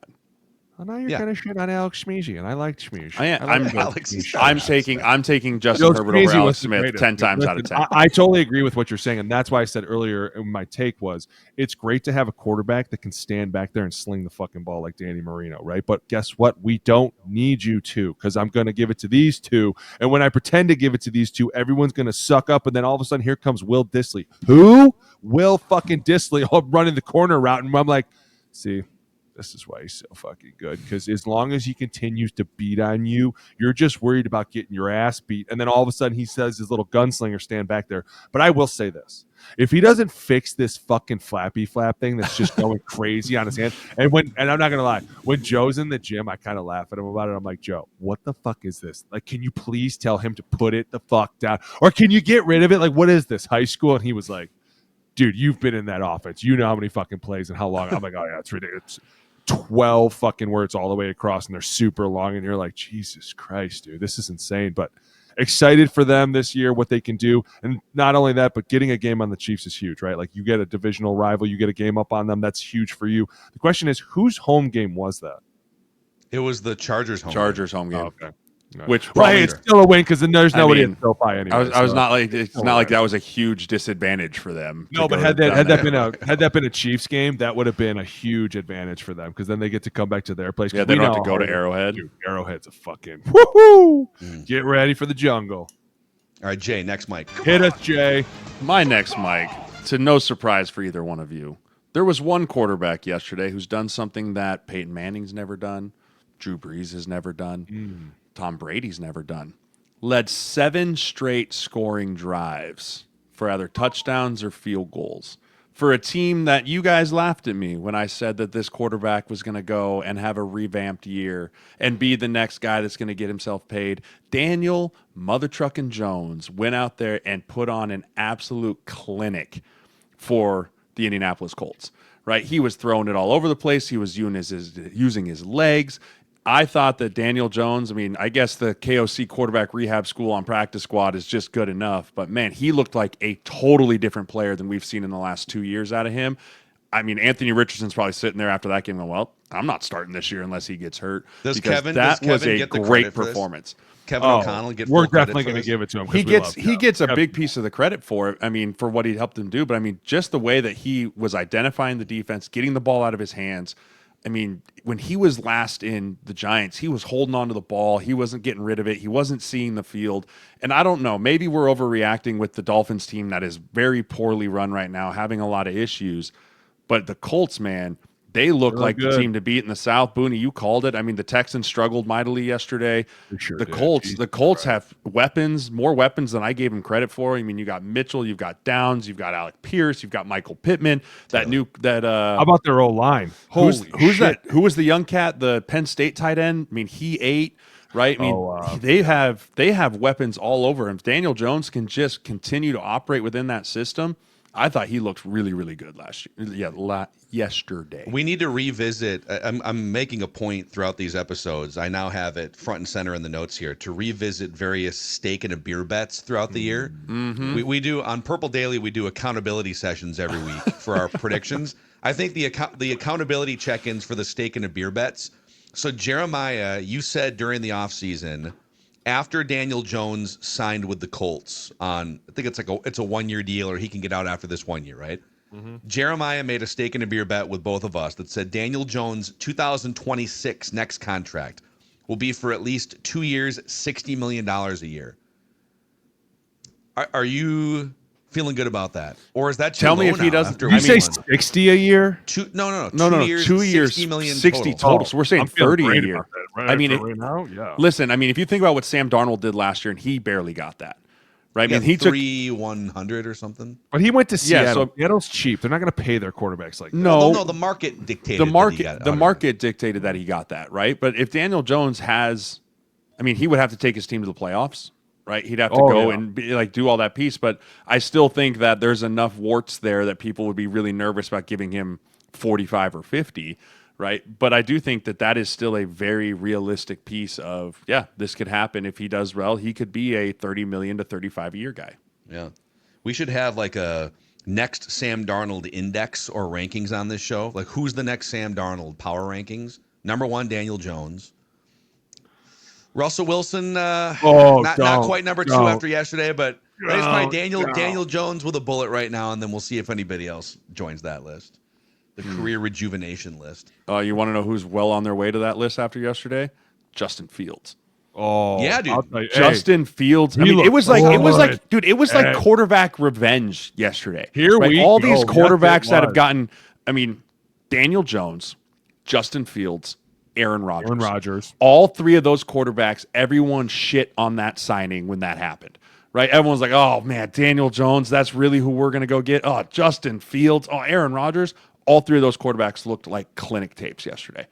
Well, now you're going to shit on Alex Schmeezy, and I like Schmeezy. I'm taking Justin Herbert over Alex Smith 10 times out of 10. I totally agree with what you're saying, and that's why I said earlier my take was it's great to have a quarterback that can stand back there and sling the fucking ball like Danny Marino, right? But guess what? We don't need you to, because I'm going to give it to these two, and when I pretend to give it to these two, everyone's going to suck up, and then all of a sudden here comes Will Dissly. Who? Will fucking Dissly running the corner route, and I'm like, see, this is why he's so fucking good, because as long as he continues to beat on you, you're just worried about getting your ass beat. And then all of a sudden he says his little gunslinger stand back there. But I will say this. If he doesn't fix this fucking flappy flap thing that's just going crazy on his hand, and I'm not going to lie, when Joe's in the gym, I kind of laugh at him about it. I'm like, Joe, what the fuck is this? Like, can you please tell him to put it the fuck down? Or can you get rid of it? Like, what is this, high school? And he was like, dude, you've been in that offense. You know how many fucking plays and how long. I'm like, oh, yeah, it's ridiculous. 12 fucking words all the way across, and they're super long, and you're like, Jesus Christ, dude, this is insane. But excited for them this year, what they can do. And not only that, but getting a game on the Chiefs is huge, right? Like, you get a divisional rival, you get a game up on them, that's huge for you. The question is, whose home game was that? It was the Chargers home game. Oh, okay. Which right, it's still a win because then there's nobody at SoFi anyway. I was not like it's not like that was a huge disadvantage for them. No, but had that been a Chiefs game, that would have been a huge advantage for them because then they get to come back to their place. Yeah, they don't have to go to Arrowhead. Dude, Arrowhead's a fucking woohoo! Get ready for the jungle. All right, Jay, next mic. Hit us, Jay. My next mic, to no surprise for either one of you, there was one quarterback yesterday who's done something that Peyton Manning's never done, Drew Brees has never done, Tom Brady's never done. Led 7 straight scoring drives for either touchdowns or field goals. For a team that you guys laughed at me when I said that this quarterback was going to go and have a revamped year and be the next guy that's going to get himself paid, Daniel Mother Truckin' Jones went out there and put on an absolute clinic for the Indianapolis Colts. Right? He was throwing it all over the place. He was using his legs. I thought that Daniel Jones, I guess the KOC quarterback rehab school on practice squad is just good enough. But, man, he looked like a totally different player than we've seen in the last 2 years out of him. Anthony Richardson's probably sitting there after that game going, well, I'm not starting this year unless he gets hurt. Does Kevin was a great performance. Kevin O'Connell get we're definitely going to give it to him. He gets a big piece of the credit for it. For what he helped him do. But just the way that he was identifying the defense, getting the ball out of his hands. When he was last in the Giants, he was holding on to the ball. He wasn't getting rid of it. He wasn't seeing the field. And I don't know, maybe we're overreacting with the Dolphins team that is very poorly run right now, having a lot of issues. But the Colts, man, they look like the team to beat in the South. Boone, you called it. The Texans struggled mightily yesterday. Sure the Colts have weapons, more weapons than I gave them credit for. You got Mitchell, you've got Downs, you've got Alec Pierce, you've got Michael Pittman. How about their O-line? Who's that? Who was the young cat? The Penn State tight end. He ate. Right? They have weapons all over him. If Daniel Jones can just continue to operate within that system, I thought he looked really, really good yesterday. We need to revisit. I'm making a point throughout these episodes. I now have it front and center in the notes here to revisit various steak and a beer bets throughout the year. Mm-hmm. We do on Purple Daily. We do accountability sessions every week for our predictions. I think the accountability check-ins for the steak and a beer bets. So Jeremiah, you said during the offseason, after Daniel Jones signed with the Colts on, I think it's a 1-year deal, or he can get out after this 1 year, right? Mm-hmm. Jeremiah made a steak and a beer bet with both of us that said Daniel Jones' 2026 next contract will be for at least 2 years, $60 million a year. Are you feeling good about that, or is that too tell me low if he now doesn't? after You say 60 a year? No. 2 years, 60 million 60 total. So we're saying 30 a year. Right now, yeah. Listen, if you think about what Sam Darnold did last year, and he barely got that, right? He took 100 or something. But he went to Seattle. Yeah, so Seattle's cheap. They're not going to pay their quarterbacks like that. No, the market dictated. The market dictated that he got that, right? But if Daniel Jones has, he would have to take his team to the playoffs. Right, he'd have to go and do all that piece, but I still think that there's enough warts there that people would be really nervous about giving him 45 or 50, right? But I do think that is still a very realistic piece of, this could happen if he does well. He could be a 30 million to 35 a year guy. Yeah, we should have like a next Sam Darnold index or rankings on this show. Like, who's the next Sam Darnold power rankings? Number 1, Daniel Jones. Russell Wilson, not quite number 2 after yesterday, but it's probably Daniel Jones with a bullet right now, and then we'll see if anybody else joins that list, the career rejuvenation list. You want to know who's well on their way to that list after yesterday? Justin Fields. Oh yeah, dude. Justin Fields. It was like quarterback revenge yesterday. These quarterbacks that have gotten. Daniel Jones, Justin Fields, Aaron Rodgers. All 3 of those quarterbacks, everyone shit on that signing when that happened. Right? Everyone's like, oh, man, Daniel Jones, that's really who we're going to go get. Oh, Justin Fields. Oh, Aaron Rodgers. All 3 of those quarterbacks looked like clinic tapes yesterday.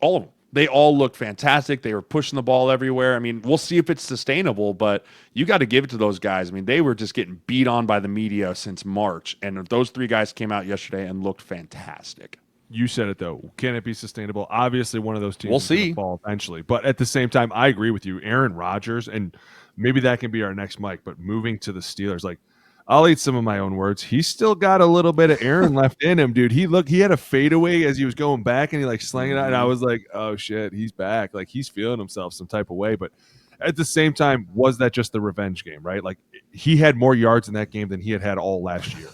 All of them. They all looked fantastic. They were pushing the ball everywhere. We'll see if it's sustainable, but you got to give it to those guys. They were just getting beat on by the media since March, and those 3 guys came out yesterday and looked fantastic. You said it, though. Can it be sustainable? Obviously, one of those teams we'll is going see. to fall eventually. But at the same time, I agree with you. Aaron Rodgers, and maybe that can be our next mic, but moving to the Steelers, I'll eat some of my own words. He's still got a little bit of Aaron left in him, dude. He had a fadeaway as he was going back, and he like slang it out, and I was like, oh shit, he's back. Like he's feeling himself some type of way. But at the same time, was that just the revenge game, right? Like he had more yards in that game than he had all last year.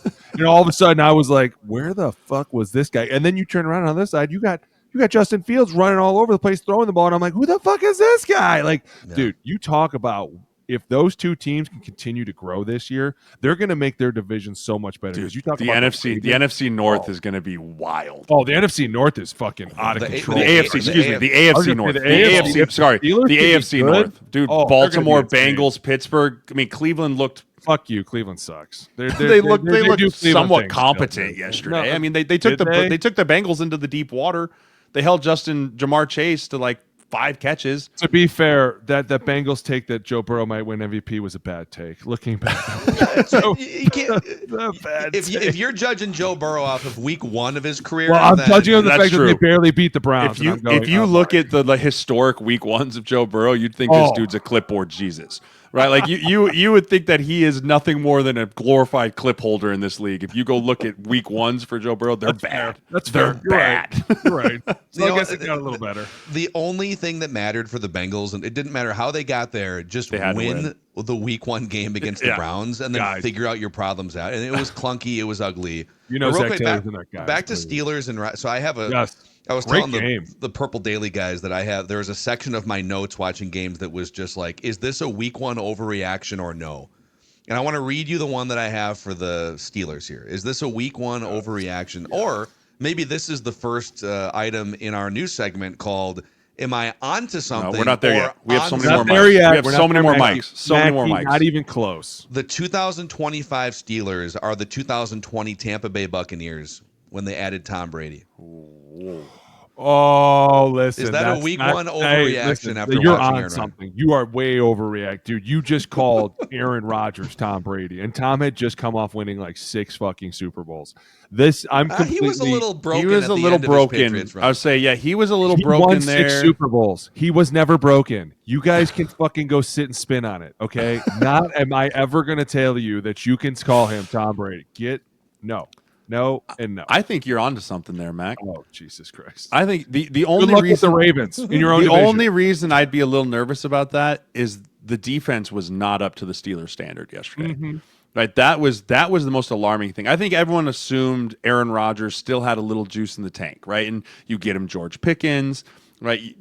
All of a sudden, I was like, where the fuck was this guy? And then you turn around on this side, you got Justin Fields running all over the place, throwing the ball, and I'm like, who the fuck is this guy? Like, dude, you talk about if those two teams can continue to grow this year, they're going to make their division so much better. Dude, you talk the about NFC North is going to be wild. Oh, the NFC North is fucking out of control. The AFC North. The AFC North. Dude, Baltimore, Bengals, Pittsburgh. I mean, Cleveland looked. Fuck you, Cleveland sucks. They looked somewhat competent yesterday. I mean, they took the Bengals into the deep water. They held Jamar Chase to like 5 catches. To be fair, that Bengals take that Joe Burrow might win MVP was a bad take. Looking back, if you're judging Joe Burrow off of week 1 of his career, well, I'm judging on the fact that they barely beat the Browns. If you look at the historic week 1s of Joe Burrow, you'd think this dude's a clipboard Jesus. Right, like you would think that he is nothing more than a glorified clip holder in this league. If you go look at week 1s for Joe Burrow, they're bad. They're bad. You're right. So I guess it got a little better. The only thing that mattered for the Bengals, and it didn't matter how they got there, just win the week 1 game against the Browns, and then figure out your problems out. And it was clunky, it was ugly. Zach back, in that guy. Back to Steelers and so I have a. I was telling the Purple Daily guys that there was a section of my notes watching games that was just like, is this a week 1 overreaction or no? And I want to read you the one that I have for the Steelers here. Is this a week 1 overreaction? Or maybe this is the first item in our news segment called Am I onto something? No, we're not there yet. We have so many more mics. We have so many more mics. So many more mics. Not even close. The 2025 Steelers are the 2020 Tampa Bay Buccaneers when they added Tom Brady. Oh, listen. Is that a week 1 overreaction after you're watching on Aaron something? You are way overreact, dude. You just called Aaron Rodgers Tom Brady, and Tom had just come off winning like 6 fucking Super Bowls. He was a little broken. He was a little broken. I would say, he was a little broken won there. 6 Super Bowls. He was never broken. You guys can fucking go sit and spin on it, okay? Not am I ever going to tell you that you can call him Tom Brady. No, and no. I think you're onto something there, Mac. Oh, Jesus Christ. I think the only Good luck reason with the Ravens in your own the division. only reason I'd be a little nervous about that is the defense was not up to the Steelers standard yesterday. Mm-hmm. Right? That was the most alarming thing. I think everyone assumed Aaron Rodgers still had a little juice in the tank, right? And you get him George Pickens, right?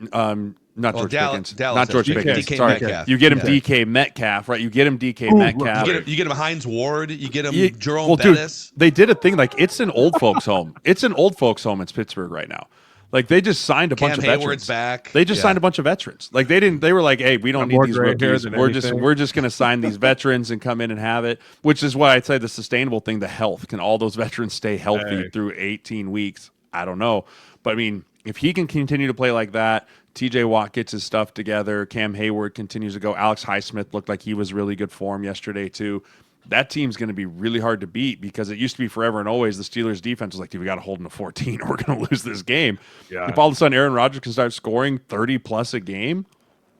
Not George Pickens. DK Sorry. Metcalf. You get him DK Metcalf, right? You get him DK Metcalf. You get him Hines Ward. You get him Jerome Bettis. Dude, they did a thing like it's an old folks' home. It's an old folks' home in Pittsburgh right now. Like they just signed a bunch of veterans. Back. They just signed a bunch of veterans. Like they were like, hey, we don't need these rookies. We're just gonna sign these veterans and come in and have it. Which is why I'd say the sustainable thing, the health. Can all those veterans stay healthy through 18 weeks? I don't know. But I mean, if he can continue to play like that, TJ Watt gets his stuff together. Cam Hayward continues to go. Alex Highsmith looked like he was really good form yesterday too. That team's going to be really hard to beat because it used to be forever and always the Steelers defense was like, dude, we got to hold them to 14 or we're going to lose this game. Yeah. If all of a sudden Aaron Rodgers can start scoring 30 plus a game,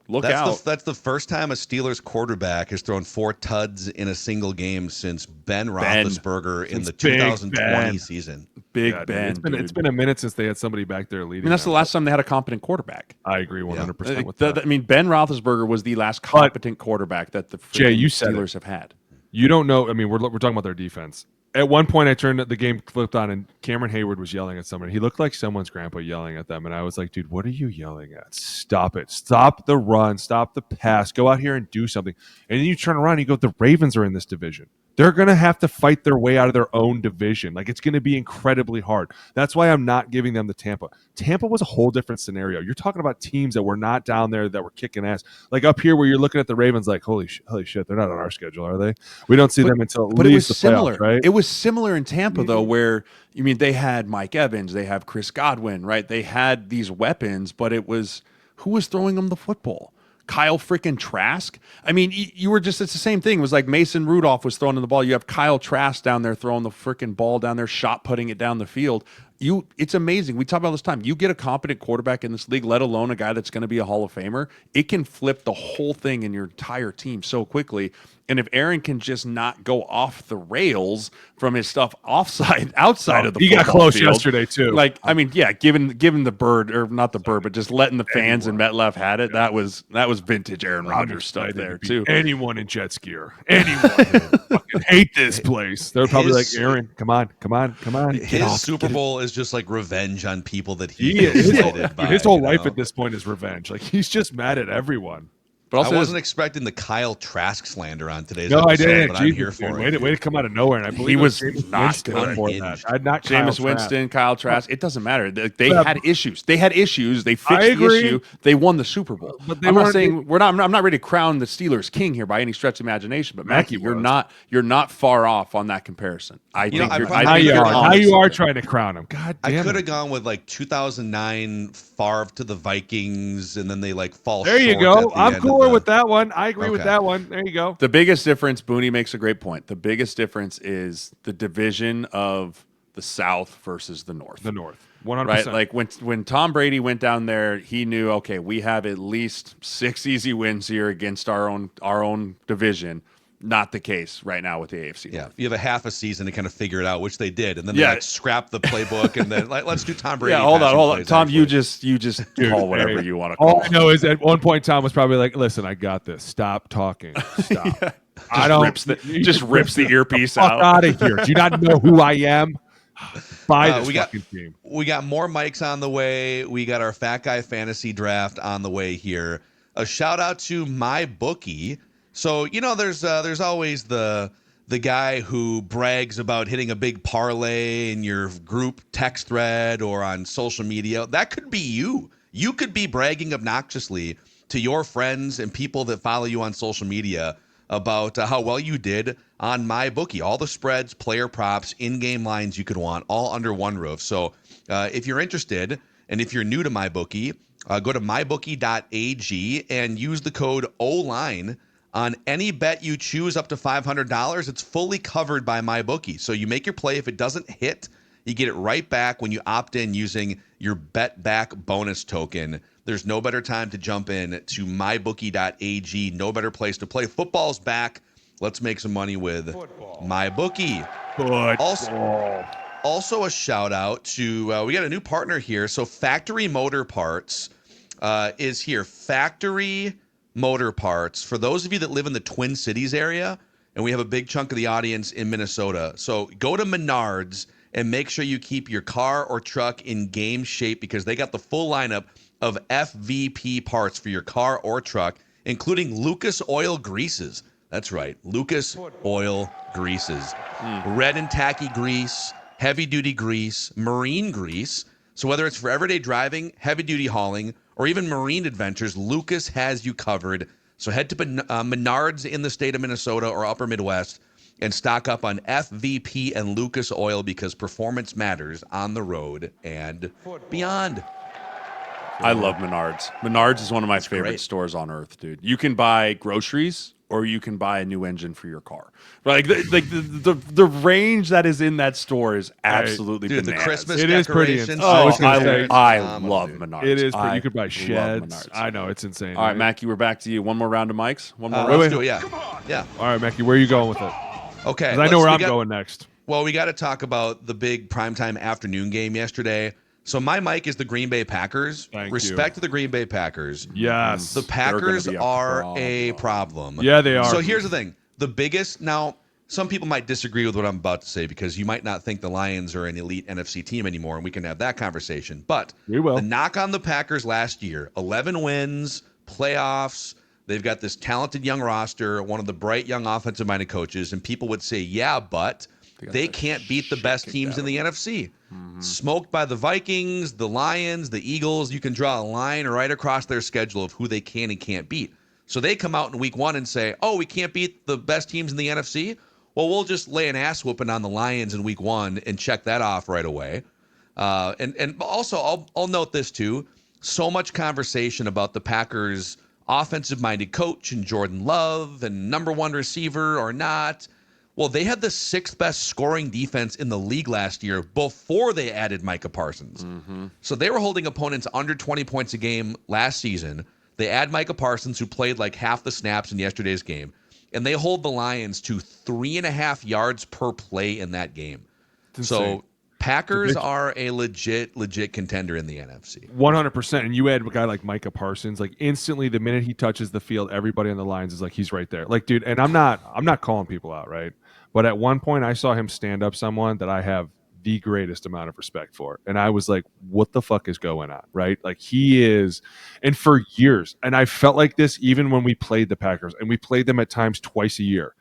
look out. That's the first time a Steelers quarterback has thrown 4 tuds in a single game since Ben Roethlisberger in the 2020 season. Big Ben. It's been a minute since they had somebody back there leading. I mean, that's the last time they had a competent quarterback. I agree 100% with that. I mean, Ben Roethlisberger was the last competent quarterback that the Steelers have had. You don't know. I mean, we're talking about their defense. At one point, I turned the game flipped on, and Cameron Hayward was yelling at someone. He looked like someone's grandpa yelling at them, and I was like, dude, what are you yelling at? Stop it. Stop the run. Stop the pass. Go out here and do something. And then you turn around and you go, the Ravens are in this division. They're going to have to fight their way out of their own division. Like, it's going to be incredibly hard. That's why I'm not giving them the Tampa. Tampa was a whole different scenario. You're talking about teams that were not down there that were kicking ass. Like up here where you're looking at the Ravens like, holy shit, they're not on our schedule, are they? We don't see them until at least the playoffs, right? It was similar in Tampa, though, where, you mean, they had Mike Evans, they have Chris Godwin, right? They had these weapons, but it was, who was throwing them the football? Kyle freaking Trask. I mean, you were just, it's the same thing. It was like Mason Rudolph was throwing the ball. You have Kyle Trask down there throwing the freaking ball down there, shot putting it down the field. It's amazing. We talk about this time. You get a competent quarterback in this league, let alone a guy that's going to be a Hall of Famer. It can flip the whole thing in your entire team so quickly. And if Aaron can just not go off the rails from his stuff outside of the he got football close field, yesterday too. Like, I mean, yeah, given the bird, or not the bird, but just letting the fans in MetLife had it, that was vintage Aaron Rodgers stuff there too. Anyone in jet skier, anyone fucking hate this place. They're probably like, Aaron, come on. His Super Bowl is just like revenge on people that his whole life at this point is revenge. Like, he's just mad at everyone. But also I wasn't expecting the Kyle Trask slander on today's episode. I didn't. But I'm here for it. Way to come out of nowhere. And I believe he was not good. For that. I'd not Jameis Winston, Kyle Trask. It doesn't matter. They had issues. They fixed the issue. They won the Super Bowl. But I'm not saying I'm not ready to crown the Steelers king here by any stretch of imagination. But Mackey, you're not far off on that comparison. Now you are trying to crown him. God damn I could have gone with like 2009 Favre to the Vikings, and then they like fall. There you go. I'm cooler with that one. I agree with that one. There you go. The biggest difference, Booney makes a great point. The biggest difference is the division of the South versus the North. The North, 100%. Right? Like when Tom Brady went down there, he knew, okay, we have at least 6 easy wins here against our own division. Not the case right now with the AFC. Yeah, you have a half a season to kind of figure it out, which they did, and then they scrap the playbook, and then let's do Tom Brady. Yeah, hold on, Tom. Actually. You just call whatever you want to call. All I know is at one point Tom was probably like, "Listen, I got this. Stop talking. Stop." Just rips the earpiece out of here. Do you not know who I am? Buy this fucking team. We got more mics on the way. We got our Fat Guy Fantasy Draft on the way here. A shout out to MyBookie. So, there's always the guy who brags about hitting a big parlay in your group text thread or on social media. That could be you. You could be bragging obnoxiously to your friends and people that follow you on social media about how well you did on MyBookie. All the spreads, player props, in-game lines you could want, all under one roof. So if you're interested, and if you're new to MyBookie, go to mybookie.ag and use the code OLINE on any bet you choose up to $500. It's fully covered by MyBookie. So you make your play. If it doesn't hit, you get it right back when you opt in using your bet back bonus token. There's no better time to jump in to mybookie.ag. No better place to play. Football's back. Let's make some money with MyBookie. Also a shout out to, we got a new partner here. So Factory Motor Parts is here. Factory Motor Parts, for those of you that live in the Twin Cities area, and we have a big chunk of the audience in Minnesota. So go to Menards and make sure you keep your car or truck in game shape, because they got the full lineup of FVP parts for your car or truck, including Lucas Oil greases. That's right, Lucas Oil greases. Red and tacky grease, heavy duty grease, marine grease. So whether it's for everyday driving, heavy duty hauling, or even marine adventures, Lucas has you covered. So head to Menards in the state of Minnesota or upper Midwest and stock up on FVP and Lucas Oil, because performance matters on the road and beyond. I love Menards. Menards is one of my favorite stores on earth, dude. You can buy groceries or you can buy a new engine for your car. Like the range that is in that store is absolutely bananas. The Christmas it is pretty decorations. I love Menards. It is pretty. You could buy sheds. I know, it's insane. All right, Mackey, we're back to you. One more round of mics. One more. Let's do it. Yeah. All right, Mackey, where are you going with it? Okay. I know where I'm going next. Well, we got to talk about the big primetime afternoon game yesterday. So my mic is the Green Bay Packers. Respect to the Green Bay Packers. Yes. The Packers are a problem. Yeah, they are. So here's the thing. The biggest, now, some people might disagree with what I'm about to say, because you might not think the Lions are an elite NFC team anymore, and we can have that conversation. But we will. The knock on the Packers last year, 11 wins, playoffs. They've got this talented young roster, one of the bright young offensive-minded coaches, and people would say, yeah, but they can't beat the best teams in the NFC. Smoked by the Vikings, the Lions, the Eagles. You can draw a line right across their schedule of who they can and can't beat. So they come out in week one and say, oh, we can't beat the best teams in the NFC? Well, we'll just lay an ass whooping on the Lions in week one and check that off right away. And also, I'll note this too. So much conversation about the Packers' offensive-minded coach and Jordan Love and number one receiver or not. Well, they had the 6th best scoring defense in the league last year before they added Micah Parsons. So they were holding opponents under 20 points a game last season. They add Micah Parsons, who played like half the snaps in yesterday's game. and they hold the Lions to 3.5 yards per play in that game. So Packers are a legit contender in the NFC. 100%. And you add a guy like Micah Parsons, like instantly the minute he touches the field, everybody on the Lions is like, he's right there. Like, dude, and I'm not calling people out, right? But at one point I saw him stand up someone that I have the greatest amount of respect for. And I was like, what the fuck is going on, right? Like he is, and for years, and I felt like this even when we played the Packers, and we played them at times twice a year.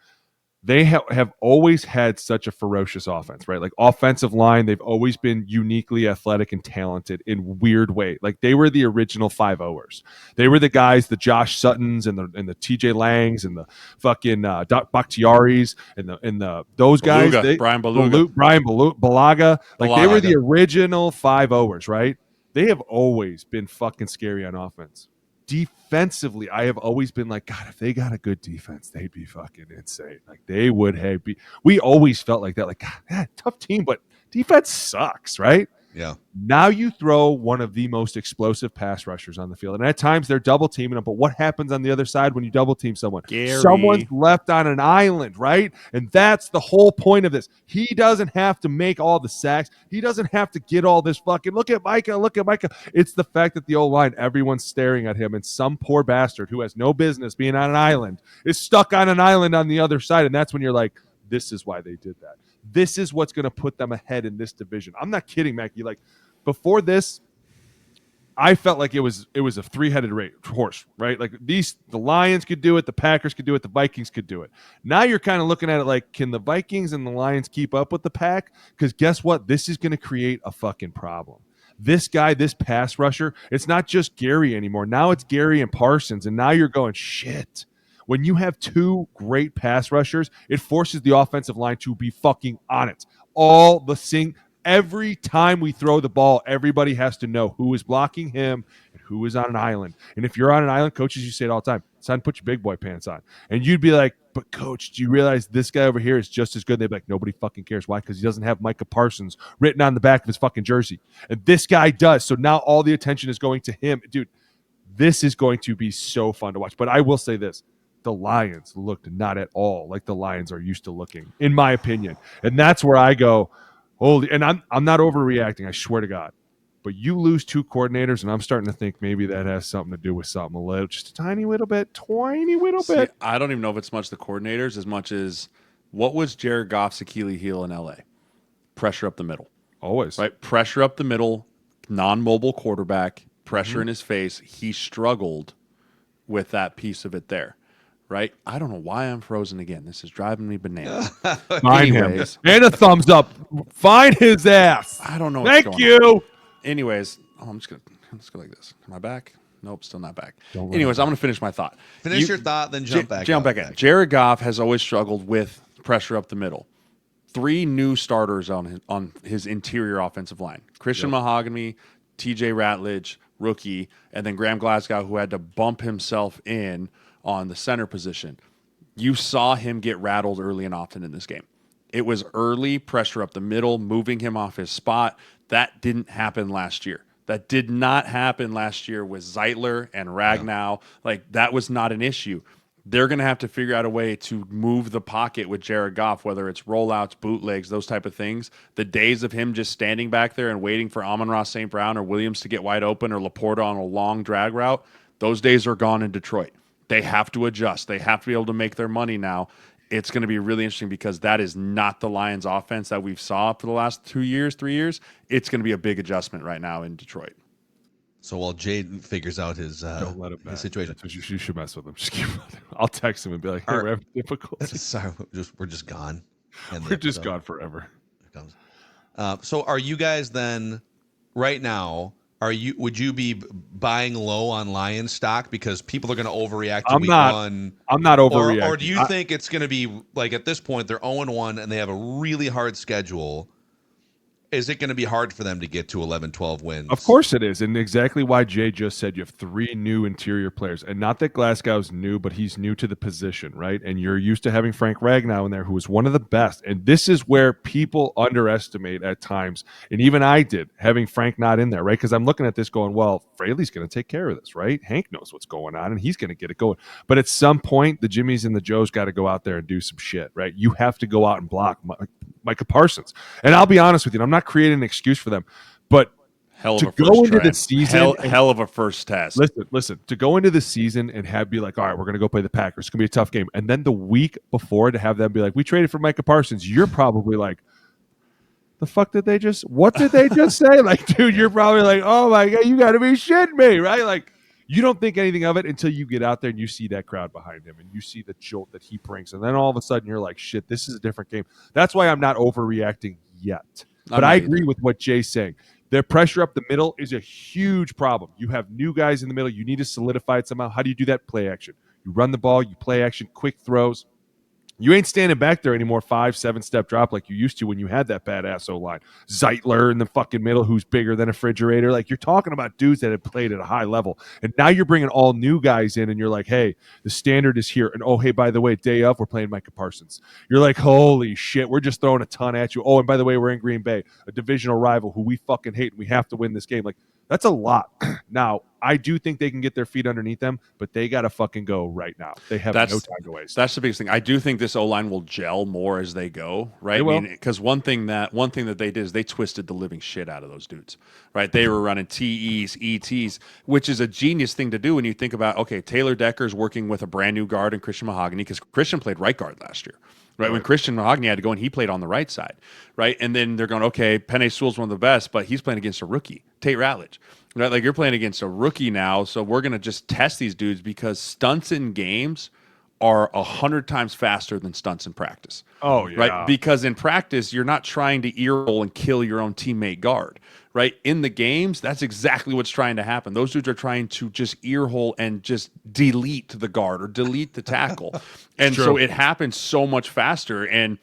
They have always had such a ferocious offense, right? Like offensive line, they've always been uniquely athletic and talented in weird way. Like they were the original 5-0ers. They were the guys, the Josh Suttons and the TJ Langs and the fucking Bakhtiaris and those guys. Brian Beluga. Balaga. Like they were the original 5-0ers, right? They have always been fucking scary on offense. Defensively, I have always been like, God, if they got a good defense, they'd be fucking insane. Like they would have we always felt like that. Like, God, tough team, but defense sucks, right? Yeah. Now you throw one of the most explosive pass rushers on the field. And at times they're double teaming them. But what happens on the other side when you double team someone? Gary. Someone's left on an island, right? And that's the whole point of this. He doesn't have to make all the sacks. He doesn't have to get all this fucking look at Micah. It's the fact that the O-line, everyone's staring at him, and some poor bastard who has no business being on an island is stuck on an island on the other side. And that's when you're like, this is why they did that. This is what's going to put them ahead in this division. I'm not kidding, Mackey. Like before this, I felt like it was a three-headed horse, right? Like the Lions could do it, the Packers could do it, the Vikings could do it. Now you're kind of looking at it like, can the Vikings and the Lions keep up with the Pack? Because guess what? This is going to create a fucking problem. This guy, this pass rusher, it's not just Gary anymore. Now it's Gary and Parsons, and now you're going, shit. When you have two great pass rushers, it forces the offensive line to be fucking on it. Every time we throw the ball, everybody has to know who is blocking him and who is on an island. And if you're on an island, coaches, you say it all the time, son, put your big boy pants on. And you'd be like, but coach, do you realize this guy over here is just as good? They'd be like, nobody fucking cares. Why? Because he doesn't have Micah Parsons written on the back of his fucking jersey. And this guy does. So now all the attention is going to him. Dude, this is going to be so fun to watch. But I will say this. The Lions looked not at all like the Lions are used to looking, in my opinion. And that's where I go, holy, and I'm not overreacting, I swear to God. But you lose two coordinators, and I'm starting to think maybe that has something to do with something a little, just a tiny little bit. I don't even know if it's much the coordinators as much as what was Jared Goff's Achilles heel in LA? Pressure up the middle. Always. Right? Pressure up the middle, non-mobile quarterback, pressure in his face. He struggled with that piece of it there. Right? I don't know why I'm frozen again. This is driving me bananas. Find him. And a thumbs up. Find his ass. I don't know what's going on. Anyways, I'm just gonna go like this. Am I back? Nope, still not back. Anyways, I'm gonna finish my thought. Finish your thought, then jump back in. Jared Goff has always struggled with pressure up the middle. 3 new starters on his interior offensive line: Christian Mahogany, TJ Ratledge, rookie, and then Graham Glasgow, who had to bump himself in on the center position. You saw him get rattled early and often in this game. It was early pressure up the middle, moving him off his spot. That didn't happen last year. That did not happen last year with Zeitler and Ragnow. Like, that was not an issue. They're going to have to figure out a way to move the pocket with Jared Goff, whether it's rollouts, bootlegs, those type of things. The days of him just standing back there and waiting for Amon-Ra St. Brown or Williams to get wide open or Laporta on a long drag route, those days are gone in Detroit. They have to adjust. They have to be able to make their money now. It's going to be really interesting because that is not the Lions offense that we've saw for the last 2 years, 3 years. It's going to be a big adjustment right now in Detroit. So while Jade figures out his situation, you should mess with him. Just keep I'll text him and be like, "Hey, we're having difficulty." Sorry, we're just gone. We're just gone forever. So are you guys then right now? Would you be buying low on Lions stock because people are going to overreact to week one? I'm not overreacting. Or do you think it's going to be like at this point they're 0-1 and they have a really hard schedule? is it going to be hard for them to get to 11, 12 wins? Of course it is. And exactly why Jay just said you have 3 new interior players. And not that Glasgow's new, but he's new to the position, right? And you're used to having Frank Ragnow in there, who was one of the best. And this is where people underestimate at times. And even I did, having Frank not in there, right? Because I'm looking at this going, well, Fraley's going to take care of this, right? Hank knows what's going on, and he's going to get it going. But at some point, the Jimmies and the Joes got to go out there and do some shit, right? You have to go out and block Micah Parsons. And I'll be honest with you, I'm not creating an excuse for them, but to go into the season, hell of a first test. Listen, to go into the season and be like, all right, we're going to go play the Packers. It's going to be a tough game. And then the week before to have them be like, we traded for Micah Parsons. You're probably like, the fuck did they just, what did they just say? Like, dude, you're probably like, oh my God, you got to be shitting me, right? Like, you don't think anything of it until you get out there and you see that crowd behind him and you see the jolt that he brings. And then all of a sudden you're like, shit, this is a different game. That's why I'm not overreacting yet. But I agree with what Jay's saying. Their pressure up the middle is a huge problem. You have new guys in the middle. You need to solidify it somehow. How do you do that? Play action. You run the ball, you play action, quick throws. You ain't standing back there anymore 5-7 step drop like you used to when you had that badass O-line. Zeitler in the fucking middle who's bigger than a refrigerator. Like, you're talking about dudes that have played at a high level. And now you're bringing all new guys in and you're like, hey, the standard is here. And oh, hey, by the way, day of, we're playing Micah Parsons. You're like, holy shit, we're just throwing a ton at you. Oh, and by the way, we're in Green Bay, a divisional rival who we fucking hate and we have to win this game. Like, that's a lot. Now, I do think they can get their feet underneath them, but they got to fucking go right now. They have no time to waste. That's the biggest thing. I do think this O-line will gel more as they go, right? Because one thing that they did is they twisted the living shit out of those dudes, right? They were running TEs, ETs, which is a genius thing to do when you think about, okay, Taylor Decker's working with a brand new guard in Christian Mahogany because Christian played right guard last year. Right, when Christian Mahogany had to go and he played on the right side, right? And then they're going, okay, Penei Sewell's one of the best, but he's playing against a rookie, Tate Ratledge. Right? Like, you're playing against a rookie now, so we're going to just test these dudes because stunts in games are 100 times faster than stunts in practice. Oh, yeah. Right? Because in practice, you're not trying to earhole and kill your own teammate guard. Right? In the games, that's exactly what's trying to happen. Those dudes are trying to just earhole and just delete the guard or delete the tackle. And so it happens so much faster. And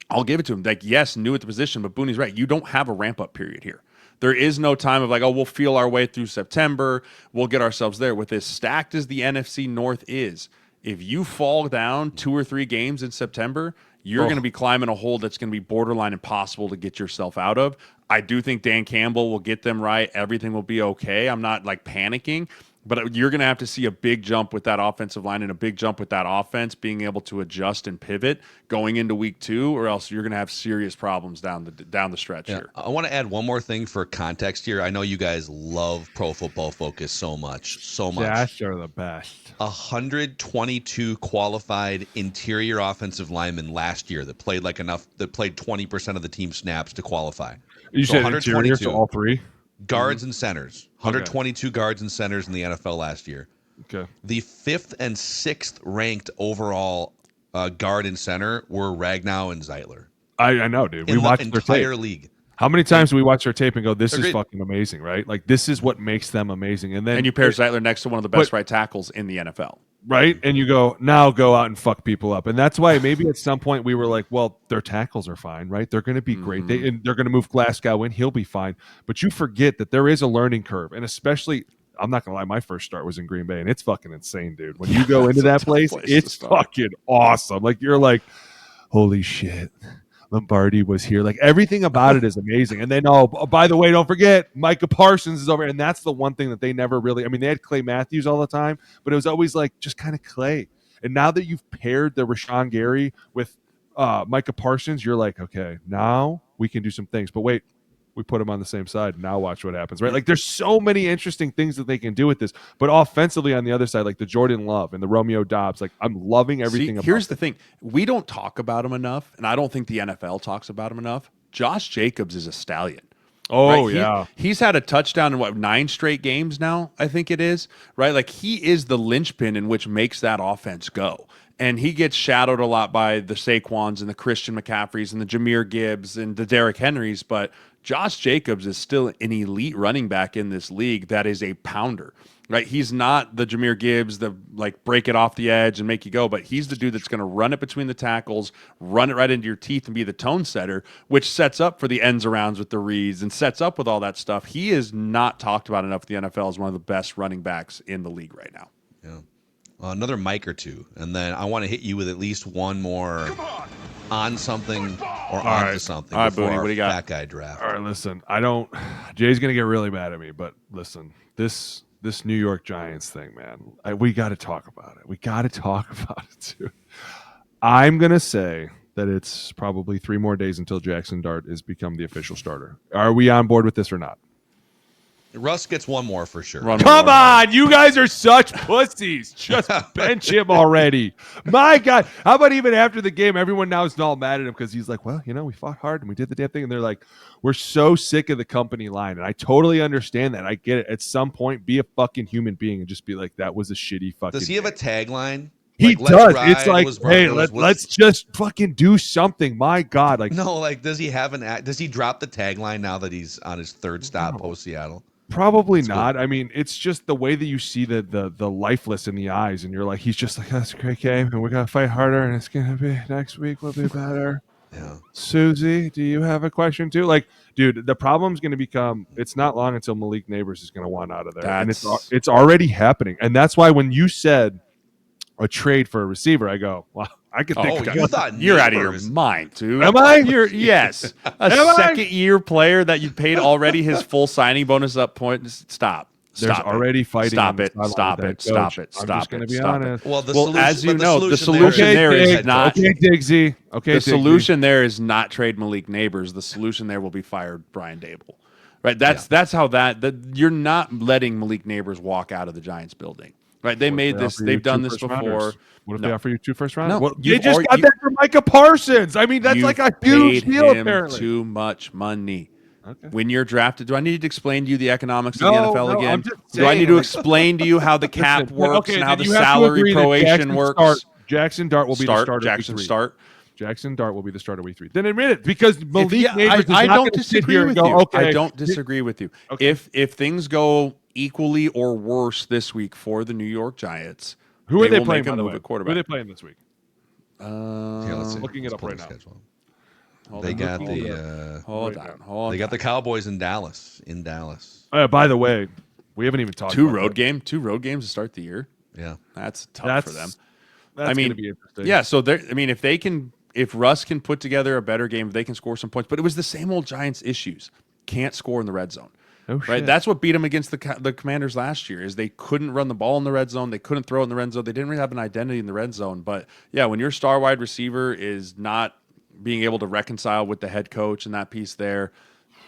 I'll give it to him. Like, yes, new at the position, but Booney's right. You don't have a ramp-up period here. There is no time of like, oh, we'll feel our way through September. We'll get ourselves there. With as stacked as the NFC North is, if you fall down 2 or 3 games in September, you're going to be climbing a hole that's going to be borderline impossible to get yourself out of. I do think Dan Campbell will get them right. Everything will be okay. I'm not like panicking, but you're going to have to see a big jump with that offensive line and a big jump with that offense being able to adjust and pivot going into week 2, or else you're going to have serious problems down the stretch here. I want to add one more thing for context here. I know you guys love Pro Football Focus so much. Dash are the best. 122 qualified interior offensive linemen last year that played 20% of the team snaps to qualify. You said interior, so all 3? Guards and centers. 122 guards and centers in the NFL last year. Okay. The 5th and 6th ranked overall guard and center were Ragnow and Zeitler. I know, dude. We watched their entire tape. League. How many times do we watch their tape and go, this is fucking amazing, right? Like, this is what makes them amazing. And you pair Zeitler next to one of the best right tackles in the NFL. Right? And you go, now go out and fuck people up. And that's why maybe at some point we were like, well, their tackles are fine, right? They're going to be great. They're going to move Glasgow in. He'll be fine. But you forget that there is a learning curve. And especially, I'm not going to lie, my first start was in Green Bay. And it's fucking insane, dude. When you go into that place, it's fucking awesome. Like, you're like, holy shit. Lombardi was here. Like, everything about it is amazing. And then, oh, by the way, don't forget, Micah Parsons is over. And that's the one thing that they never really, I mean, they had Clay Matthews all the time, but it was always like just kind of Clay. And now that you've paired the Rashawn Gary with Micah Parsons, you're like, okay, now we can do some things. But wait, we put them on the same side. Now watch what happens, right? Like, there's so many interesting things that they can do with this. But offensively on the other side, like the Jordan Love and the Romeo Dobbs, like, I'm loving everything about here's the thing. We don't talk about him enough, and I don't think the NFL talks about him enough. Josh Jacobs is a stallion. Oh, right? yeah. He's had a touchdown in 9 straight games now, I think it is, right? Like, he is the linchpin in which makes that offense go. And he gets shadowed a lot by the Saquons and the Christian McCaffreys and the Jahmyr Gibbs and the Derrick Henrys, but Josh Jacobs is still an elite running back in this league that is a pounder. right? He's not the Jahmyr Gibbs, the like break it off the edge and make you go, but he's the dude that's going to run it between the tackles, run it right into your teeth and be the tone setter, which sets up for the ends arounds with the reads and sets up with all that stuff. He is not talked about enough. The NFL is one of the best running backs in the league right now. Yeah. Another mic or two, and then I want to hit you with at least one more on something or onto something. All right, Boone, what do you got? Fat guy draft. All right, listen. Jay's gonna get really mad at me, but listen, this New York Giants thing, man. We got to talk about it. We got to talk about it too. I'm gonna say that it's probably 3 more days until Jaxson Dart has become the official starter. Are we on board with this or not? Russ gets one more for sure. Come on, you guys are such pussies. Just bench him already. My God. How about even after the game, everyone now is all mad at him because he's like, well, we fought hard and we did the damn thing. And they're like, we're so sick of the company line. And I totally understand that. I get it. At some point, be a fucking human being and just be like, that was a shitty fucking Does he have a tagline? He does. It's like, hey, let's just fucking do something. My God. Like, no, like, does he have does he drop the tagline now that he's on his 3rd stop post Seattle? Probably not. I mean, it's just the way that you see the lifeless in the eyes, and you're like, he's just like, that's a great game, and we're gonna fight harder, and it's gonna be next week will be better. Yeah. Susie, do you have a question too? Like, dude, the problem's gonna become. It's not long until Malik Neighbors is gonna want out of there, and it's already happening, and that's why when you said a trade for a receiver, I go, well, I could think you're out of your mind, dude. Am I? Yes. A second-year player that you paid already his full signing bonus up point. Stop. There's already fighting. Stop it. I'm just going to be honest. Well, as you know, the solution there is not. Okay, Diggsy. Okay, the solution there is not trade Malik Neighbors. The solution there will be fired Brian Dable. Right? That's how you're not letting Malik Neighbors walk out of the Giants building. Right? They made this. They've done this before. What if they offer you 2 first rounds? No, well, they just got that from Micah Parsons. I mean, that's like a huge deal, apparently. Too much money. Okay. When you're drafted, do I need to explain to you the economics of the NFL again? Do I need to explain to you how the cap works and how the salary proration works? Jaxson Dart will be the starter. Jaxson Dart will be the starter week 3. Then admit it, because Malik Neighbors is not going to sit here and go, okay. I don't disagree with you. Okay. If things go equally or worse this week for the New York Giants, who are they playing, by the way? Who are they playing this week? Let's see. Looking it up right now. They got They got the Cowboys in Dallas. By the way, we haven't even talked about 2 road games to start the year. Yeah. That's tough for them. That's going to be interesting. Yeah, so if Russ can put together a better game, they can score some points. But it was the same old Giants issues. Can't score in the red zone. Oh, right? Shit. That's what beat them against the Commanders last year, is they couldn't run the ball in the red zone. They couldn't throw it in the red zone. They didn't really have an identity in the red zone. But, yeah, when your star wide receiver is not being able to reconcile with the head coach and that piece there,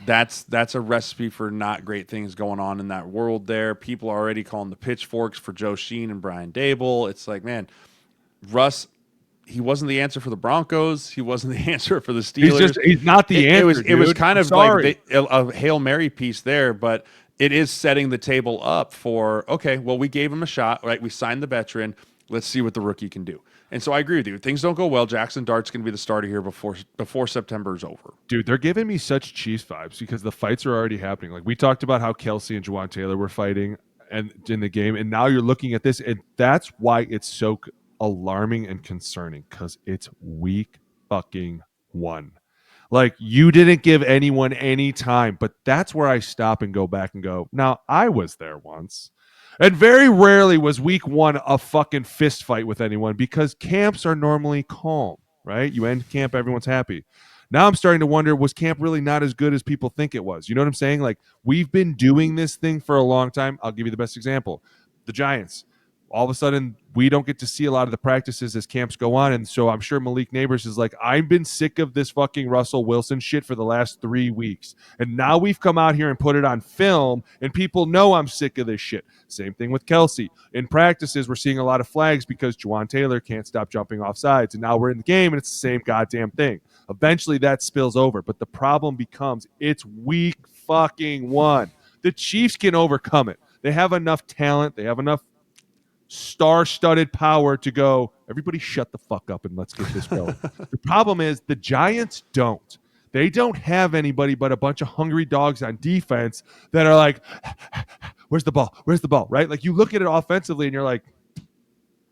that's a recipe for not great things going on in that world there. People are already calling the pitchforks for Joe Sheen and Brian Dable. It's like, man, Russ, he wasn't the answer for the Broncos. He wasn't the answer for the Steelers. He's not the answer. It was kind of like a Hail Mary piece there, but it is setting the table up for, okay, well, we gave him a shot, right? We signed the veteran. Let's see what the rookie can do. And so I agree with you. If things don't go well, Jaxson Dart's going to be the starter here before September is over. Dude, they're giving me such Chiefs vibes because the fights are already happening. Like, we talked about how Kelsey and Juwan Taylor were fighting and in the game, and now you're looking at this, and that's why it's so alarming and concerning, because it's week fucking 1. Like, you didn't give anyone any time, but that's where I stop and go back and go, now, I was there once. And very rarely was week 1 a fucking fist fight with anyone, because camps are normally calm, right? You end camp, everyone's happy. Now I'm starting to wonder, was camp really not as good as people think it was? You know what I'm saying? Like, we've been doing this thing for a long time. I'll give you the best example. The Giants. All of a sudden, we don't get to see a lot of the practices as camps go on. And so I'm sure Malik Neighbors is like, I've been sick of this fucking Russell Wilson shit for the last 3 weeks. And now we've come out here and put it on film, and people know I'm sick of this shit. Same thing with Kelsey. In practices, we're seeing a lot of flags because Juwan Taylor can't stop jumping off sides. And now we're in the game, and it's the same goddamn thing. Eventually, that spills over. But the problem becomes, it's week fucking 1. The Chiefs can overcome it. They have enough talent. They have enough star-studded power to go, everybody shut the fuck up and let's get this going. The problem is the Giants don't. They don't have anybody but a bunch of hungry dogs on defense that are like, Where's the ball? Where's the ball? Right? Like you look at it offensively and you're like,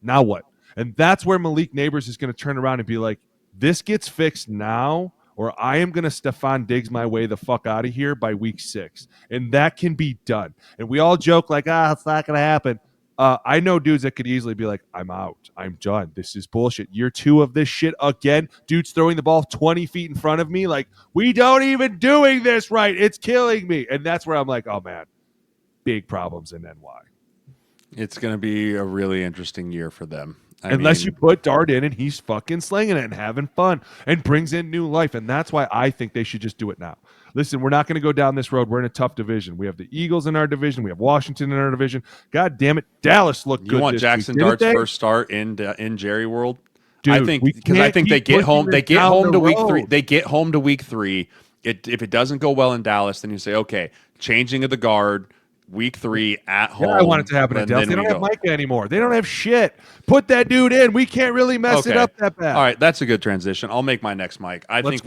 now what? And that's where Malik Neighbors is going to turn around and be like, this gets fixed now, or I am going to Stephon Diggs my way the fuck out of here by week 6. And that can be done. And we all joke like, it's not going to happen. I know dudes that could easily be like, I'm out. I'm done. This is bullshit. Year 2 of this shit again. Dudes throwing the ball 20 feet in front of me. Like, we don't even doing this right. It's killing me. And that's where I'm like, oh, man, big problems in NY. It's going to be a really interesting year for them. Unless you put Dart in and he's fucking slinging it and having fun and brings in new life. And that's why I think they should just do it now. Listen, we're not going to go down this road. We're in a tough division. We have the Eagles in our division. We have Washington in our division. God damn it. Dallas looked good. You want Jaxson Dart's first start in Jerry World? Dude, I think they get home. They get home to week 3. They get home to week 3. If it doesn't go well in Dallas, then you say, okay, changing of the guard. Week 3 at home. Yeah, I want it to happen in Dallas. They don't have Micah anymore. They don't have shit. Put that dude in. We can't really mess it up that bad. All right, that's a good transition. I'll make my next mic. I think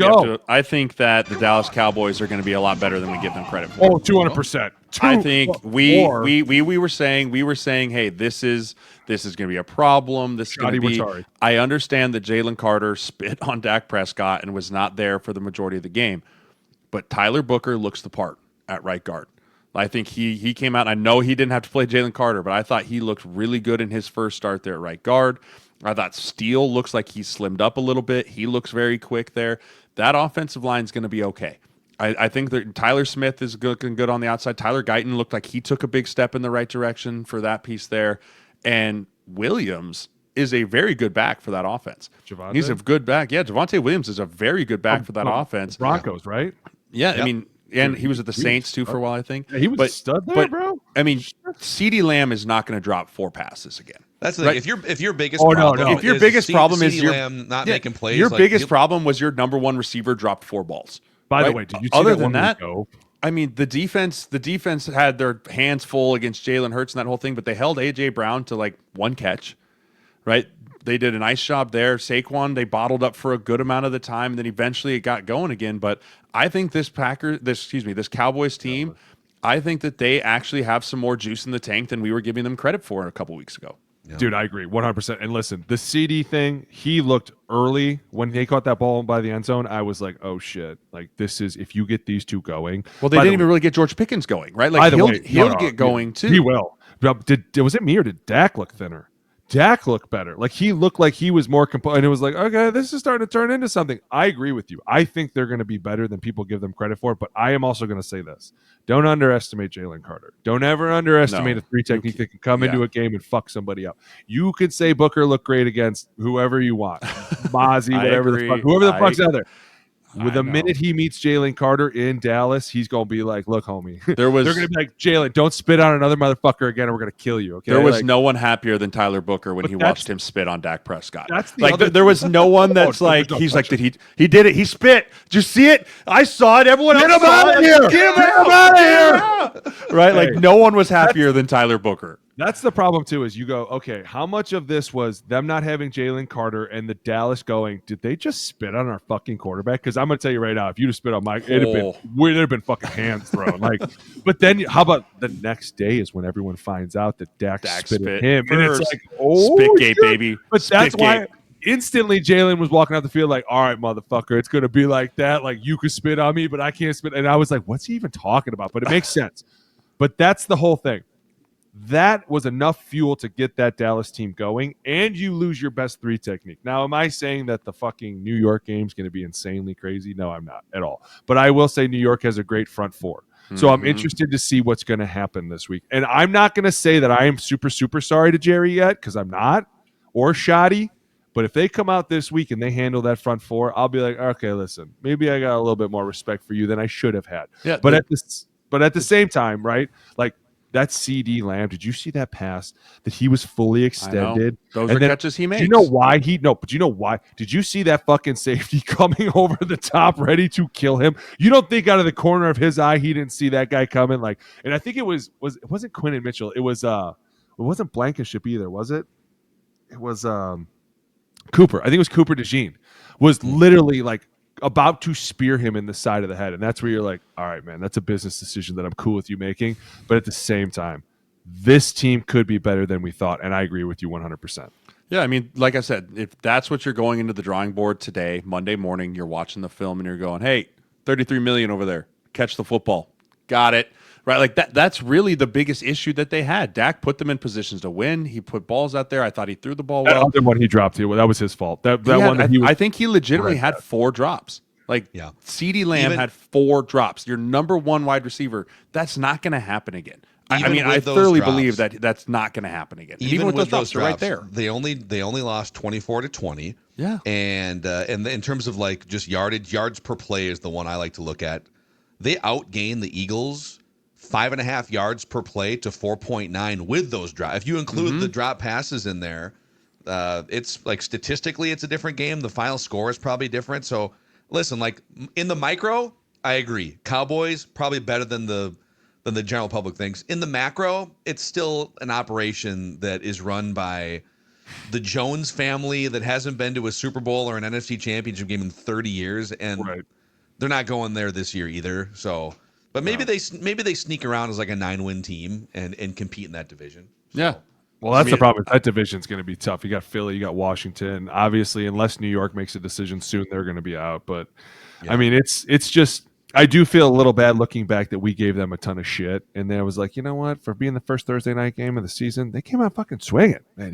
that the Dallas Cowboys are going to be a lot better than we give them credit for. Oh, 200%. I think we were saying, hey, this is going to be a problem. This is going to be. Sorry. I understand that Jalen Carter spit on Dak Prescott and was not there for the majority of the game, but Tyler Booker looks the part at right guard. I think he came out. I know he didn't have to play Jalen Carter, but I thought he looked really good in his first start there at right guard. I thought Steele looks like he's slimmed up a little bit. He looks very quick there. That offensive line is going to be okay. I think that Tyler Smith is looking good on the outside. Tyler Guyton looked like he took a big step in the right direction for that piece there. And Williams is a very good back for that offense. Javonte? He's a good back. Yeah, Javonte Williams is a very good back for that offense. Broncos, right? Yeah, yep. I mean, and he was at the Saints too for a while, I think. Yeah, he was a stud there, bro. I mean, CeeDee Lamb is not going to drop 4 passes again. That's the thing. If your biggest problem, if your biggest problem is Lamb not making plays, your biggest problem was your number 1 receiver dropped 4 balls. By the way, did you see other that than one that? Go? I mean, the defense had their hands full against Jalen Hurts and that whole thing, but they held AJ Brown to like 1 catch, right? They did a nice job there. Saquon, they bottled up for a good amount of the time, and then eventually it got going again. But I think this Cowboys team, I think that they actually have some more juice in the tank than we were giving them credit for a couple weeks ago. Yeah. Dude, I agree 100%. And listen, the CD thing, he looked early when they caught that ball by the end zone. I was like, oh shit, like this is if you get these two going. Well, they didn't even really get George Pickens going, right? Like he'll get going too. He will. Was it me or did Dak look thinner? Dak looked better. Like he looked like he was more composed. And it was like, okay, this is starting to turn into something. I agree with you. I think they're going to be better than people give them credit for. But I am also going to say this. Don't underestimate Jalen Carter. Don't ever underestimate a 3 technique that can come into a game and fuck somebody up. You could say Booker looked great against whoever you want. Mozzie, whatever the fuck. Whoever the fuck's out there. With the minute he meets Jalen Carter in Dallas, he's going to be like, look, homie. They're going to be like, Jalen, don't spit on another motherfucker again or we're going to kill you. Okay? There was no one happier than Tyler Booker when he watched him spit on Dak Prescott. That's there was no one that's like, he's like, he did it. He spit. Did you see it? I saw it. Everyone else saw it. Get him out of here. Right? Like no one was happier than Tyler Booker. That's the problem, too, is you go, okay, how much of this was them not having Jalen Carter and the Dallas going, did they just spit on our fucking quarterback? Because I'm going to tell you right now, if you'd have spit on Mike, it'd have been fucking hands thrown. But then how about the next day is when everyone finds out that Dak spit at him. And it's like, Spitgate, baby. But that's why instantly Jalen was walking out the field like, all right, motherfucker, it's going to be like that. Like, you could spit on me, but I can't spit. And I was like, what's he even talking about? But it makes sense. But that's the whole thing. That was enough fuel to get that Dallas team going, and you lose your best 3 technique. Now, am I saying that the fucking New York game is going to be insanely crazy? No, I'm not at all. But I will say New York has a great front 4. So I'm interested to see what's going to happen this week. And I'm not going to say that I am super, super sorry to Jerry yet, because I'm not, or shoddy. But if they come out this week and they handle that front 4, I'll be like, okay, listen, maybe I got a little bit more respect for you than I should have had. Yeah, but at the same time, right, like, that CD Lamb, did you see that pass that he was fully extended? Those are catches he makes. Do you know why but you know why? Did you see that fucking safety coming over the top ready to kill him? You don't think out of the corner of his eye he didn't see that guy coming? Like, and I think it wasn't Quinn and Mitchell. It wasn't Blankenship either, was it? It was Cooper. I think it was Cooper DeJean. Was literally like about to spear him in the side of the head. And that's where you're like, all right, man, that's a business decision that I'm cool with you making. But at the same time, this team could be better than we thought. And I agree with you 100%. Yeah, I mean, like I said, if that's what you're going into the drawing board today, Monday morning, you're watching the film and you're going, hey, 33 million over there, catch the football. Got it. Right, like that's really the biggest issue that they had. Dak put them in positions to win. He put balls out there. I thought he threw the ball well. That other one he dropped, that was his fault. I think he legitimately had 4 drops. Like, CeeDee Lamb had 4 drops. Your number 1 wide receiver, that's not going to happen again. I thoroughly believe that that's not going to happen again. Even with those drops, right there. They only lost 24-20. Yeah. And in terms of like just yards per play is the one I like to look at. They outgained the Eagles 5.5 yards per play to 4.9 with those drops. If you include the drop passes in there, it's like statistically it's a different game. The final score is probably different. So listen, like in the micro, I agree. Cowboys probably better than the general public thinks. In the macro, it's still an operation that is run by the Jones family that hasn't been to a Super Bowl or an NFC Championship game in 30 years, and they're not going there this year either. So. But maybe they sneak around as like a 9-win team and compete in that division. So. Yeah. Well, that's the problem. That division's going to be tough. You got Philly, you got Washington. Obviously, unless New York makes a decision soon, they're going to be out. But I mean, it's just I do feel a little bad looking back that we gave them a ton of shit, and then I was like, you know what? For being the first Thursday night game of the season, they came out fucking swinging, man.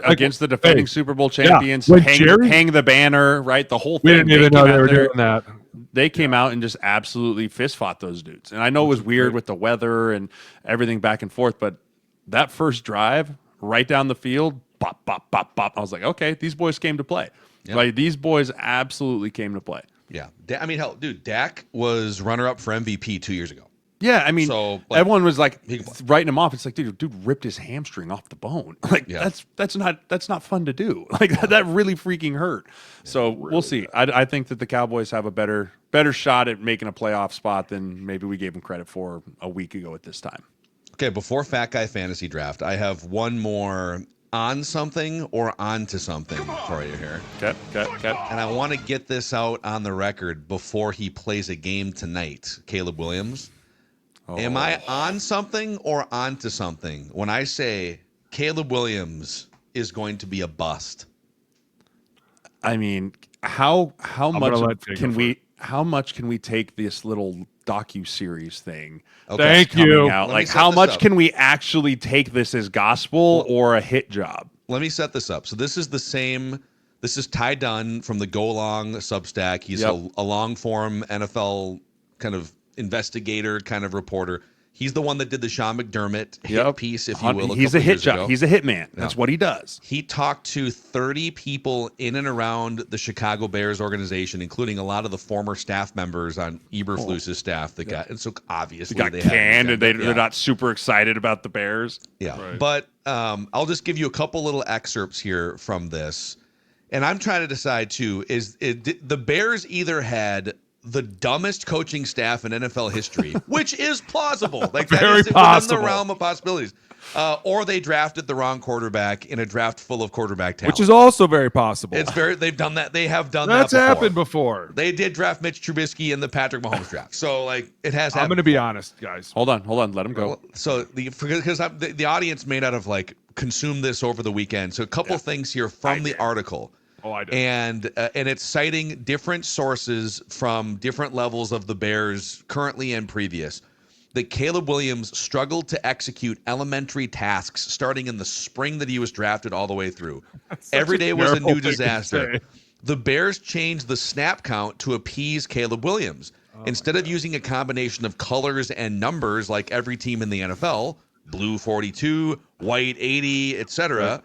Against the defending Super Bowl champions, hang the banner, right? The whole thing. We didn't even know they were doing that. They came out and just absolutely fist fought those dudes. And I know it was weird with the weather and everything back and forth, but that first drive right down the field, bop, bop, bop, bop. I was like, okay, these boys came to play. Yep. Like, these boys absolutely came to play. Yeah. I mean, hell, dude, Dak was runner-up for MVP 2 years ago. Yeah, I mean, everyone was like writing him off. It's like, dude ripped his hamstring off the bone. Like that's not fun to do. Like that really freaking hurt. So we'll see. I think that the Cowboys have a better shot at making a playoff spot than maybe we gave them credit for a week ago at this time. Okay, before Fat Guy Fantasy Draft, I have one more on something or onto something for you here. Okay. And I want to get this out on the record before he plays a game tonight, Caleb Williams. Am I on something or onto something when I say Caleb Williams is going to be a bust? I mean, how much can we take this little docu-series thing? Okay. Thank you. Like, how much can we actually take this as gospel or a hit job? Let me set this up. So this is Ty Dunn from the Go Long Substack. He's a long-form NFL kind of investigator, kind of reporter. He's the one that did the Sean McDermott hit piece, if you will. He's a hit job. He's a hit man. That's what he does. He talked to 30 people in and around the Chicago Bears organization, including a lot of the former staff members on Eberflus's staff that got, and so obviously they got canned and they're not super excited about the Bears. Yeah. Right. But I'll just give you a couple little excerpts here from this. And I'm trying to decide too, the Bears either had the dumbest coaching staff in NFL history, which is plausible. Like that is within the realm of possibilities. Or they drafted the wrong quarterback in a draft full of quarterback talent, which is also very possible. They've done that. They have done That's that. That's happened before. They did draft Mitch Trubisky in the Patrick Mahomes draft. So like it has. I'm going to be honest, guys. Hold on. Let him go. So because the audience may not have like consumed this over the weekend. So a couple things here from the article. Oh, I did. And it's citing different sources from different levels of the Bears currently and previous. That Caleb Williams struggled to execute elementary tasks starting in the spring that he was drafted all the way through. Every day was a new disaster. The Bears changed the snap count to appease Caleb Williams. Instead of using a combination of colors and numbers like every team in the NFL, blue 42, white 80, etc.,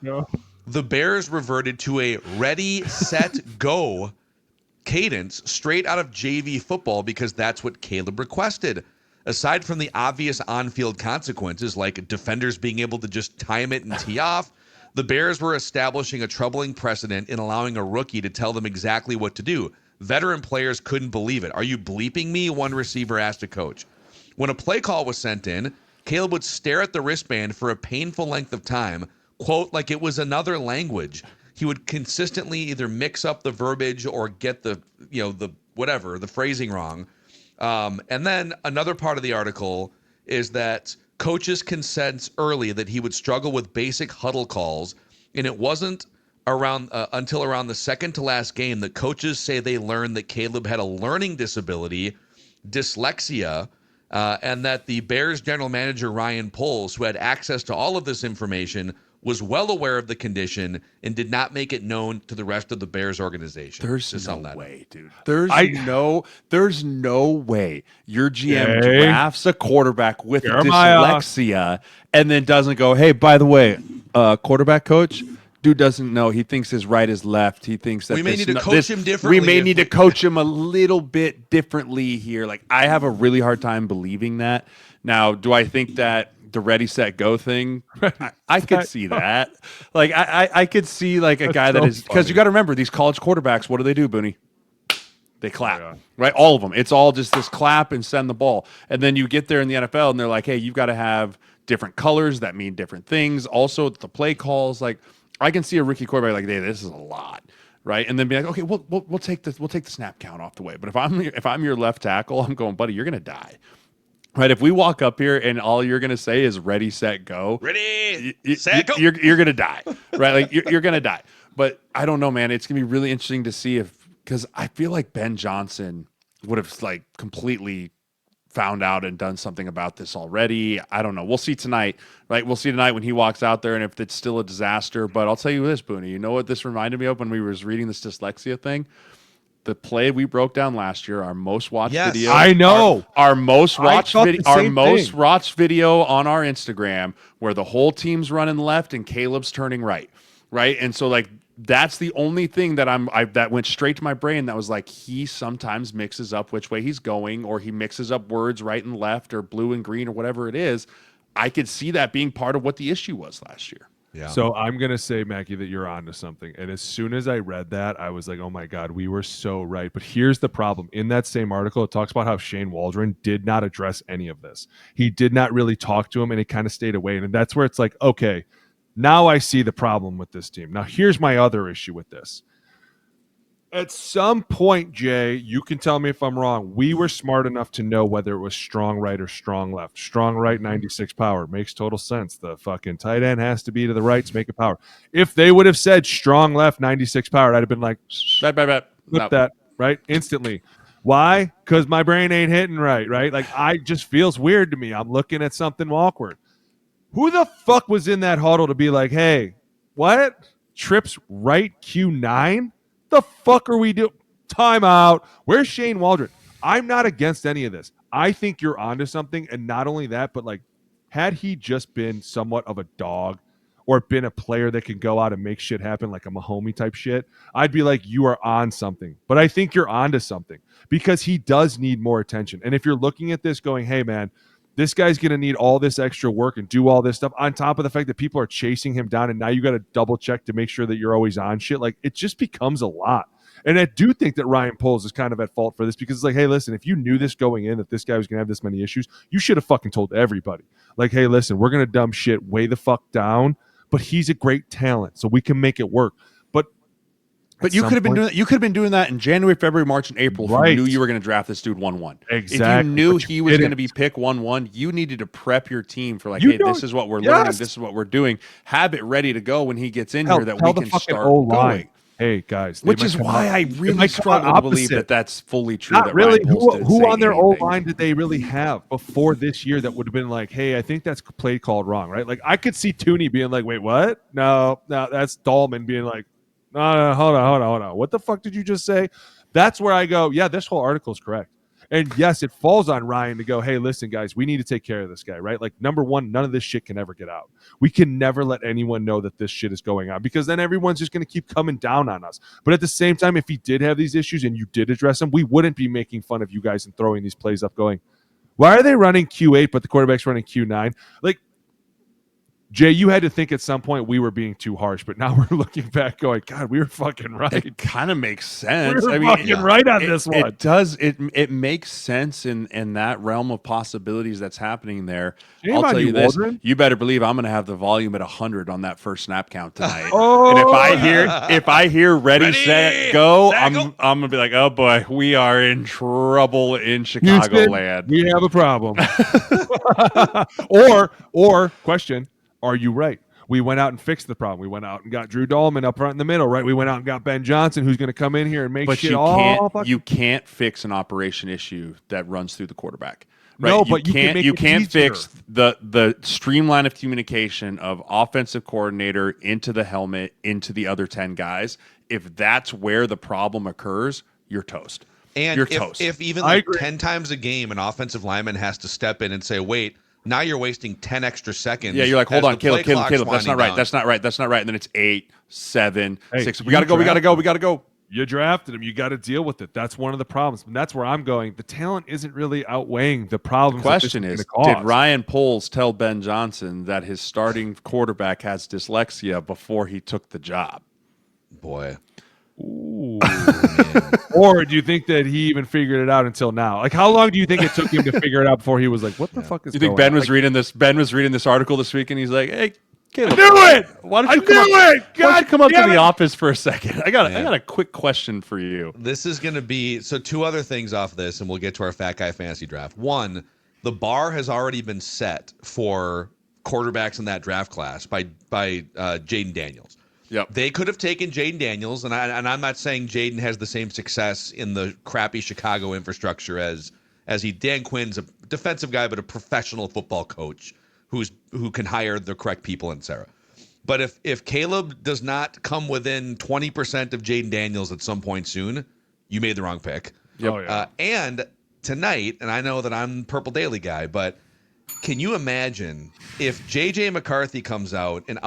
the Bears reverted to a ready, set, go cadence straight out of JV football because that's what Caleb requested. Aside from the obvious on-field consequences like defenders being able to just time it and tee off, the Bears were establishing a troubling precedent in allowing a rookie to tell them exactly what to do. Veteran players couldn't believe it. "Are you bleeping me?" one receiver asked a coach. When a play call was sent in, Caleb would stare at the wristband for a painful length of time, quote, like it was another language. He would consistently either mix up the verbiage or get the whatever, the phrasing wrong. And then another part of the article is that coaches can sense early that he would struggle with basic huddle calls, and it wasn't until around the second to last game that coaches say they learned that Caleb had a learning disability, dyslexia, and that the Bears general manager Ryan Poles, who had access to all of this information, was well aware of the condition and did not make it known to the rest of the Bears organization. There's no way, dude. There's no way your GM Okay. drafts a quarterback with Jeremiah. dyslexia and then doesn't go, hey, by the way, quarterback coach, dude doesn't know. He thinks his right is left. He thinks that we may need to coach him differently. We may need to coach him a little bit differently here. Like, I have a really hard time believing that. Now, do I think that the ready, set, go thing, I could see that. Like, I could see like a guy that is, because you got to remember, these college quarterbacks, what do, Booney? They clap, right? All of them. It's all just this clap and send the ball. And then you get there in the NFL and they're like, hey, you've got to have different colors that mean different things. Also, the play calls, like, I can see a rookie quarterback like, hey, this is a lot, right? And then be like, okay, we'll take this, we'll take the snap count off the way. But if I'm your left tackle, I'm going, buddy, you're gonna die. Right, if we walk up here and all you're gonna say is ready, set, go, set, go, you're gonna die, right? Like you're gonna die. But I don't know, man. It's gonna be really interesting to see because I feel like Ben Johnson would have like completely found out and done something about this already. I don't know. We'll see tonight, right? We'll see tonight when he walks out there and if it's still a disaster. But I'll tell you this, Booney. You know what this reminded me of when we was reading this dyslexia thing? The play we broke down last year, our most watched video. I know. Our most watched video, watched video on our Instagram where the whole team's running left and Caleb's turning right. Right? And so like that's the only thing that that went straight to my brain. That was like, he sometimes mixes up which way he's going, or he mixes up words right and left, or blue and green, or whatever it is. I could see that being part of what the issue was last year. Yeah. So I'm going to say, Mackey, that you're onto something. And as soon as I read that, I was like, oh my God, we were so right. But here's the problem. In that same article, it talks about how Shane Waldron did not address any of this. He did not really talk to him, and he kind of stayed away. And that's where it's like, okay, now I see the problem with this team. Now, here's my other issue with this. At some point, Jay, you can tell me if I'm wrong. We were smart enough to know whether it was strong right or strong left. Strong right, 96 power. Makes total sense. The fucking tight end has to be to the right to make it power. If they would have said strong left, 96 power, I'd have been like, flip that, right? Instantly. Why? Because my brain ain't hitting right? Like, I just feels weird to me. I'm looking at something awkward. Who the fuck was in that huddle to be like, hey, what? Trips right Q9? The fuck are we doing? Timeout. Where's Shane Waldron? I'm not against any of this. I think you're onto something. And not only that, but like, had he just been somewhat of a dog or been a player that can go out and make shit happen, like a Mahomey type shit, I'd be like, you are on something. But I think you're onto something because he does need more attention. And if you're looking at this going, hey man, this guy's going to need all this extra work and do all this stuff on top of the fact that people are chasing him down, and now you got to double check to make sure that you're always on shit. Like, it just becomes a lot. And I do think that Ryan Poles is kind of at fault for this because it's like, hey, listen, if you knew this going in, that this guy was going to have this many issues, you should have fucking told everybody. Like, hey, listen, we're going to dumb shit way the fuck down, but he's a great talent, so we can make it work. But you could have been doing that. You could have been doing that in January, February, March, and April. Right. If you knew you were going to draft this dude 1-1. Exactly. If you knew he was going to be pick 1-1, you needed to prep your team for like, hey, this is what we're learning. This is what we're doing. Have it ready to go when he gets in here that we can start going. Hey guys, which is why I really struggle to believe that that's fully true. Not that really. Who on their old line did they really have before this year that would have been like, hey, I think that's play called wrong, right? Like, I could see Tooney being like, wait, what? No, that's Dahlman being like, no, hold on. What the fuck did you just say? That's where I go, yeah, this whole article is correct. And yes, it falls on Ryan to go, hey, listen, guys, we need to take care of this guy, right? Like, number one, none of this shit can ever get out. We can never let anyone know that this shit is going on because then everyone's just going to keep coming down on us. But at the same time, if he did have these issues and you did address them, we wouldn't be making fun of you guys and throwing these plays up going, why are they running Q8 but the quarterback's running Q9? Like, Jay, you had to think at some point we were being too harsh, but now we're looking back going, God, we were fucking right. It kind of makes sense. We were fucking right on this one. It does. It makes sense in that realm of possibilities that's happening there. Shame I'll on tell you this. Waldron. You better believe I'm going to have the volume at 100 on that first snap count tonight. Oh, and if I hear ready, set, go, I'm going to be like, oh boy, we are in trouble in Chicagoland. We have a problem. or question, are you right? We went out and fixed the problem. We went out and got Drew Dahlman up front in the middle, right? We went out and got Ben Johnson, who's going to come in here and make but shit you can't fix an operation issue that runs through the quarterback. Right? No, but you can't fix the streamline of communication of offensive coordinator into the helmet, into the other 10 guys. If that's where the problem occurs, you're toast. And you're toast. If even like 10 times a game an offensive lineman has to step in and say, wait, now you're wasting 10 extra seconds. Yeah, you're like, hold on, Caleb, that's not right. Down. That's not right. And then it's 8, 7, Hey, 6. We got to go. You drafted him. You got to deal with it. That's one of the problems. And that's where I'm going. The talent isn't really outweighing the problems. The question is, did Ryan Poles tell Ben Johnson that his starting quarterback has dyslexia before he took the job? Boy. Ooh. Or do you think that he even figured it out until now? Like, how long do you think it took him to figure it out before he was like, what the fuck is you think going Ben on? was reading this? Ben was reading this article this week, and he's like, "Hey, Caleb, I knew it. Why don't you come up to the office for a second? I got a quick question for you." This is going to be two other things off this, and we'll get to our Fat Guy Fantasy Draft. One, the bar has already been set for quarterbacks in that draft class by Jaden Daniels. Yep. They could have taken Jaden Daniels, and I'm not saying Jaden has the same success in the crappy Chicago infrastructure as he. Dan Quinn's a defensive guy, but a professional football coach who can hire the correct people in Sarah. But if Caleb does not come within 20% of Jaden Daniels at some point soon, you made the wrong pick. Yep. Oh, yeah. And tonight, and I know that I'm Purple Daily guy, but can you imagine if J.J. McCarthy comes out and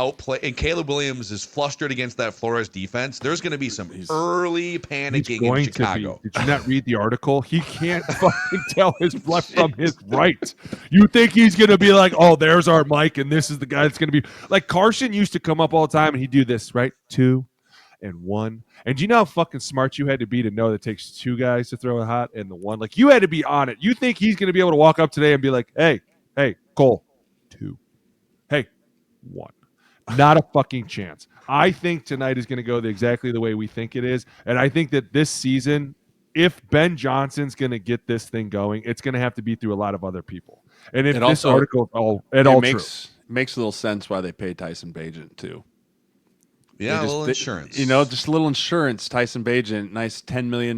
Caleb Williams is flustered against that Flores defense? There's going to be some early panicking in Chicago. Did you not read the article? He can't fucking tell his left from his right. You think he's going to be like, oh, there's our Mike, and this is the guy that's going to be like Carson used to come up all the time, and he'd do this, right? 2 and 1. And do you know how fucking smart you had to be to know that it takes 2 guys to throw a hot and the 1? Like, you had to be on it. You think he's going to be able to walk up today and be like, hey, Cole, 2. Hey, 1. Not a fucking chance. I think tonight is going to go exactly the way we think it is. And I think that this season, if Ben Johnson's going to get this thing going, it's going to have to be through a lot of other people. And in this article, makes a little sense why they pay Tyson Bagent, too. Yeah, a little insurance. Just a little insurance. Tyson Bagent, nice $10 million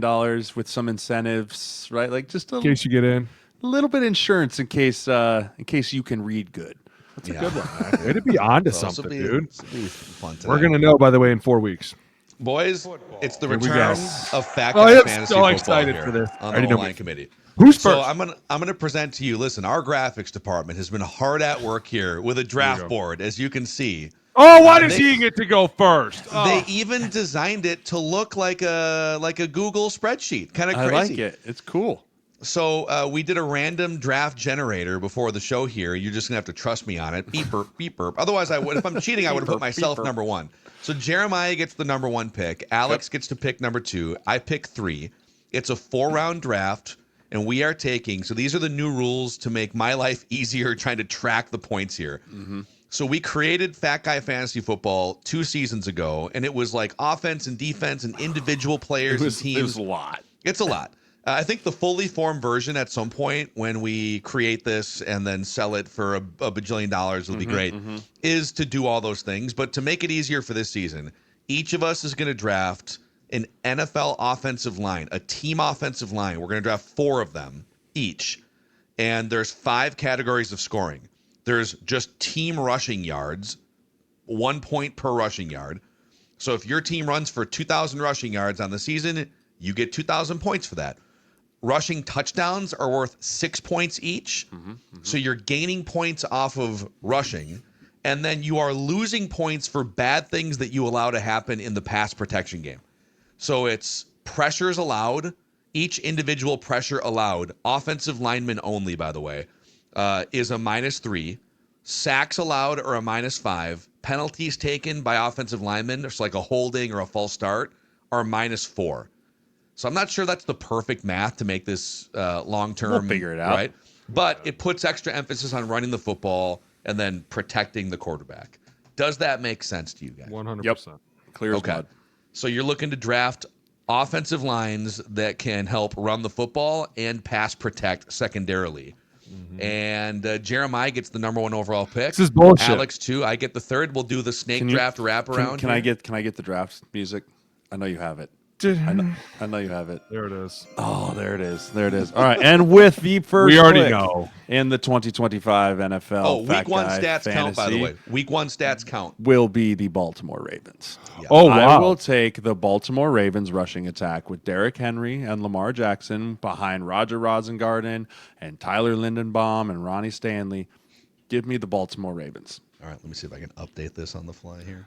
with some incentives, right? Like just in case you get in. A little bit of insurance in case you can read good. That's a good one. Way to be onto something, dude. We're going to know, by the way, in 4 weeks. Boys, it's the return of Fat Guy Fantasy so Football excited here for this. on the O-line committee. Who's first? So I'm gonna present to you. Listen, our graphics department has been hard at work here with a draft board, as you can see. Oh, why does he get to go first? Oh. They even designed it to look like a Google spreadsheet. Kind of crazy. I like it. It's cool. So we did a random draft generator before the show here. You're just going to have to trust me on it. Beep, burp, beep, burp. Otherwise, if I'm cheating, I would have put myself number 1. So Jeremiah gets the number 1 pick. Alex gets to pick number 2. I pick 3. It's a 4-round draft, and we are taking – so these are the new rules to make my life easier trying to track the points here. Mm-hmm. So we created Fat Guy Fantasy Football 2 seasons ago, and it was like offense and defense and individual players and teams. It was a lot. It's a lot. I think the fully formed version at some point when we create this and then sell it for a bajillion dollars will be great, is to do all those things. But to make it easier for this season, each of us is going to draft an NFL offensive line, a team offensive line. We're going to draft 4 of them each. And there's 5 categories of scoring. There's just team rushing yards, 1 point per rushing yard. So if your team runs for 2,000 rushing yards on the season, you get 2,000 points for that. Rushing touchdowns are worth 6 points each. So you're gaining points off of rushing, and then you are losing points for bad things that you allow to happen in the pass protection game. So it's pressures allowed, each individual pressure allowed, offensive lineman only, by the way, is a -3. sacks allowed are a -5. Penalties taken by offensive linemen, it's like a holding or a false start, are -4. So I'm not sure that's the perfect math to make this long-term. We'll figure it out. Right? But it puts extra emphasis on running the football and then protecting the quarterback. Does that make sense to you guys? 100%. Yep. Clear as Okay. mud. So you're looking to draft offensive lines that can help run the football and pass protect secondarily. And Jeremiah gets the number 1 overall pick. This is bullshit. Alex, too. I get the 3rd. We'll do the snake draft wraparound. Can I get the draft music? I know you have it. I know you have it. There it is. Oh, there it is. There it is. All right. And with the first We already pick know. in the 2025 NFL Oh, Fat week 1 Guy stats count, by the Fantasy way. Week 1 stats count. will be the Baltimore Ravens. Yeah. Oh, I wow. will take the Baltimore Ravens rushing attack with Derrick Henry and Lamar Jackson behind Roger Rosengarten and Tyler Lindenbaum and Ronnie Stanley. Give me the Baltimore Ravens. All right, let me see if I can update this on the fly here.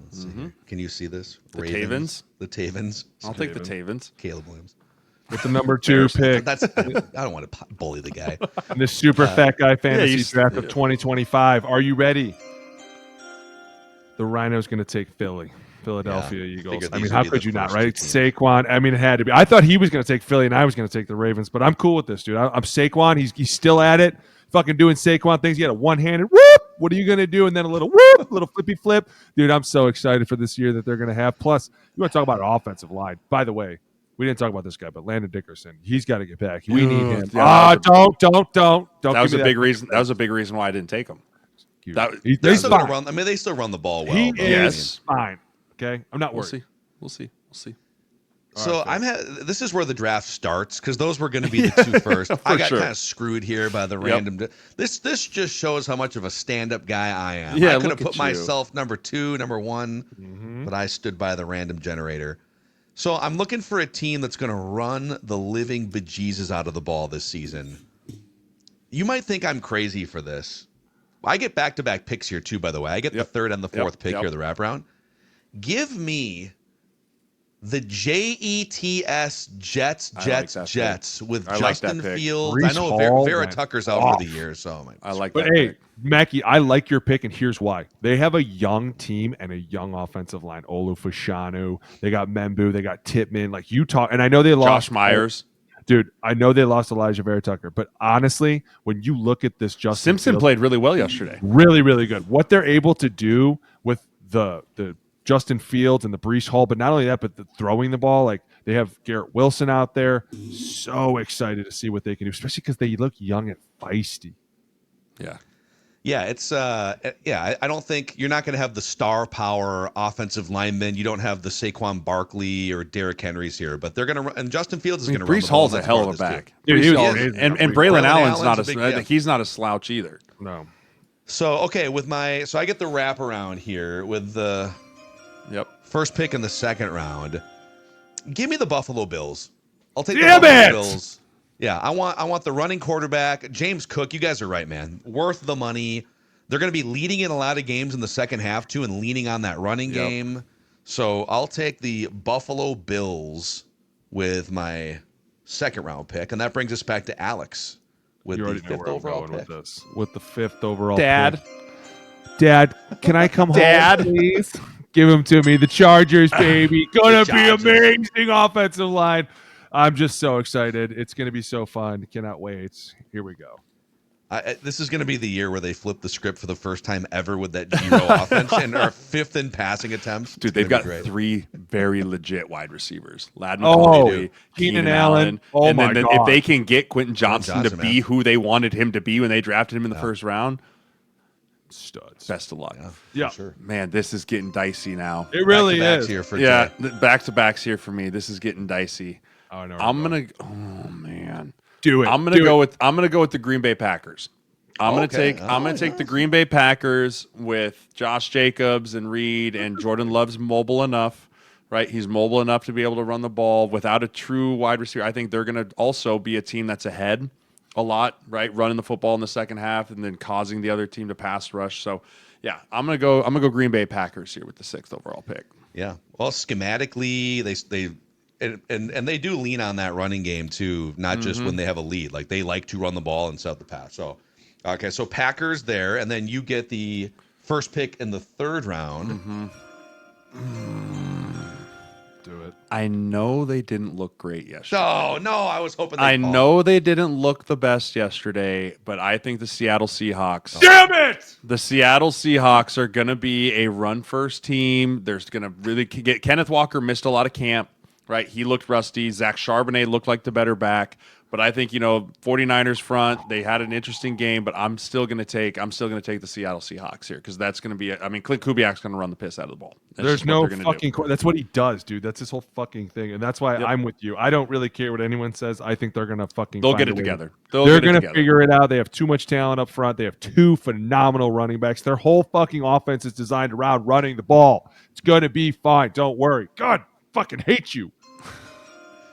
Let's see here. Can you see this? The Tavens? The Tavens. I'll take the Tavens. Caleb Williams. With the number 2 pick I don't want to bully the guy. in the Super Fat Guy Fantasy you- Draft of 2025. Are you ready? The Rhino's going to take Philadelphia Eagles. figured I these mean, would how be could the you not, first right? two teams. Saquon. I mean, it had to be. I thought he was going to take Philly and I was going to take the Ravens, but I'm cool with this, dude. I'm Saquon. He's still at it. Fucking doing Saquon things. He had a one-handed whoop. What are you going to do? And then a little whoop, little flippy flip. Dude, I'm so excited for this year that they're going to have. Plus, you want to talk about an offensive line. By the way, we didn't talk about this guy, but Landon Dickerson, he's got to get back. We need him. Yeah, Don't That was give a me big reason. That was a big reason why I didn't take him. That, He's They're still going fine. to run. I mean, they still run the ball well. He but- is fine. Okay, I'm not we'll worried. see. We'll see. We'll see. So this is where the draft starts because those were going to be the 2 first. I got sure. kind of screwed here by the random. This just shows how much of a stand-up guy I am. Yeah, I could look have at put you. myself number 2, number 1, but I stood by the random generator. So I'm looking for a team that's going to run the living bejesus out of the ball this season. You might think I'm crazy for this. I get back-to-back picks here too, by the way. I get the 3rd and the 4th pick here, the wraparound. Give me the Jets, Jets with I like that Justin pick. Fields. Breece I know Hall Vera went Tucker's out off. for the year, so I like But that. hey, pick. Mackey, I like your pick, and here's why. They have a young team and a young offensive line. Olu Fashanu. They got Membu. They got Titman. Like you talk, and I know they lost Josh Myers. Dude, I know they lost Elijah Vera Tucker, but honestly, when you look at this, Justin Simpson Fields, played really well yesterday. really, really good. What they're able to do with the Justin Fields and the Breece Hall, but not only that, but the throwing the ball. Like they have Garrett Wilson out there. So excited to see what they can do, especially because they look young and feisty. Yeah. Yeah, it's I don't think you're not going to have the star power offensive linemen. You don't have the Saquon Barkley or Derrick Henrys here, but they're going to and Justin Fields is going to run Brees the ball. Hall's a That's hell part of a this, too. back. Dude, he Brees was Hall- amazing. and Braylon Braylon Allen's Allen's not a big- a yeah. he's not a slouch either. No. So okay, so I get the wraparound here with the Yep. first pick in the 2nd round. Give me the Buffalo Bills. I'll take the Damn Buffalo it! Bills. Yeah, I want the running quarterback, James Cook. You guys are right, man. Worth the money. They're going to be leading in a lot of games in the second half too, and leaning on that running game. So I'll take the Buffalo Bills with my 2nd round pick, and that brings us back to Alex with You the already know 5th where I'm overall going pick. with this. With the 5th overall Dad. pick. Dad, can I come Dad. home, please? Give him to me. The Chargers, baby. Gonna The be Chargers. amazing offensive line. I'm just so excited. It's going to be so fun. Cannot wait. Here we go. This is going to be the year where they flip the script for the first time ever with that zero offense and are 5th in passing attempts. Dude, It's they've gonna got be great. 3 very legit wide receivers. Ladin Oh, Kennedy, Keenan Allen. Oh, and my then God. if they can get Quentin Johnson to Johnson, be man. who they wanted him to be when they drafted him in the first round, Studs. best of luck. Yeah. For sure. Man, this is getting dicey now. It really Back-to-backs is. here for Yeah, Jay. back to backs here for me. This is getting dicey. Oh, no, Oh man. do it. I'm gonna go with the Green Bay Packers. I'm gonna Okay. take the Green Bay Packers with Josh Jacobs and Reed, and Jordan Love's mobile enough, right? He's mobile enough to be able to run the ball without a true wide receiver. I think they're gonna also be a team that's ahead a lot, right? Running the football in the second half and then causing the other team to pass rush. So yeah, I'm gonna go Green Bay Packers here with the 6th overall pick. Yeah. Well, schematically, they do lean on that running game too, not just when they have a lead. Like they like to run the ball and set the pass. So Okay, so Packers there, and then you get the first pick in the third round. Do it. I know they didn't look great yesterday. No, I was hoping they I called. know they didn't look the best yesterday, but I think the Seattle Seahawks. Damn it! The Seattle Seahawks are going to be a run-first team. There's going to really get Kenneth Walker missed a lot of camp, right? He looked rusty. Zach Charbonnet looked like the better back. But I think, 49ers front, they had an interesting game, but I'm still going to take the Seattle Seahawks here because that's going to be Clint Kubiak's going to run the piss out of the ball. There's no fucking that's what he does, dude. That's his whole fucking thing. And that's why I'm with you. I don't really care what anyone says. I think they're going to They'll get it together. They're going to figure it out. They have too much talent up front. They have two phenomenal running backs. Their whole fucking offense is designed around running the ball. It's going to be fine. Don't worry. God fucking hate you.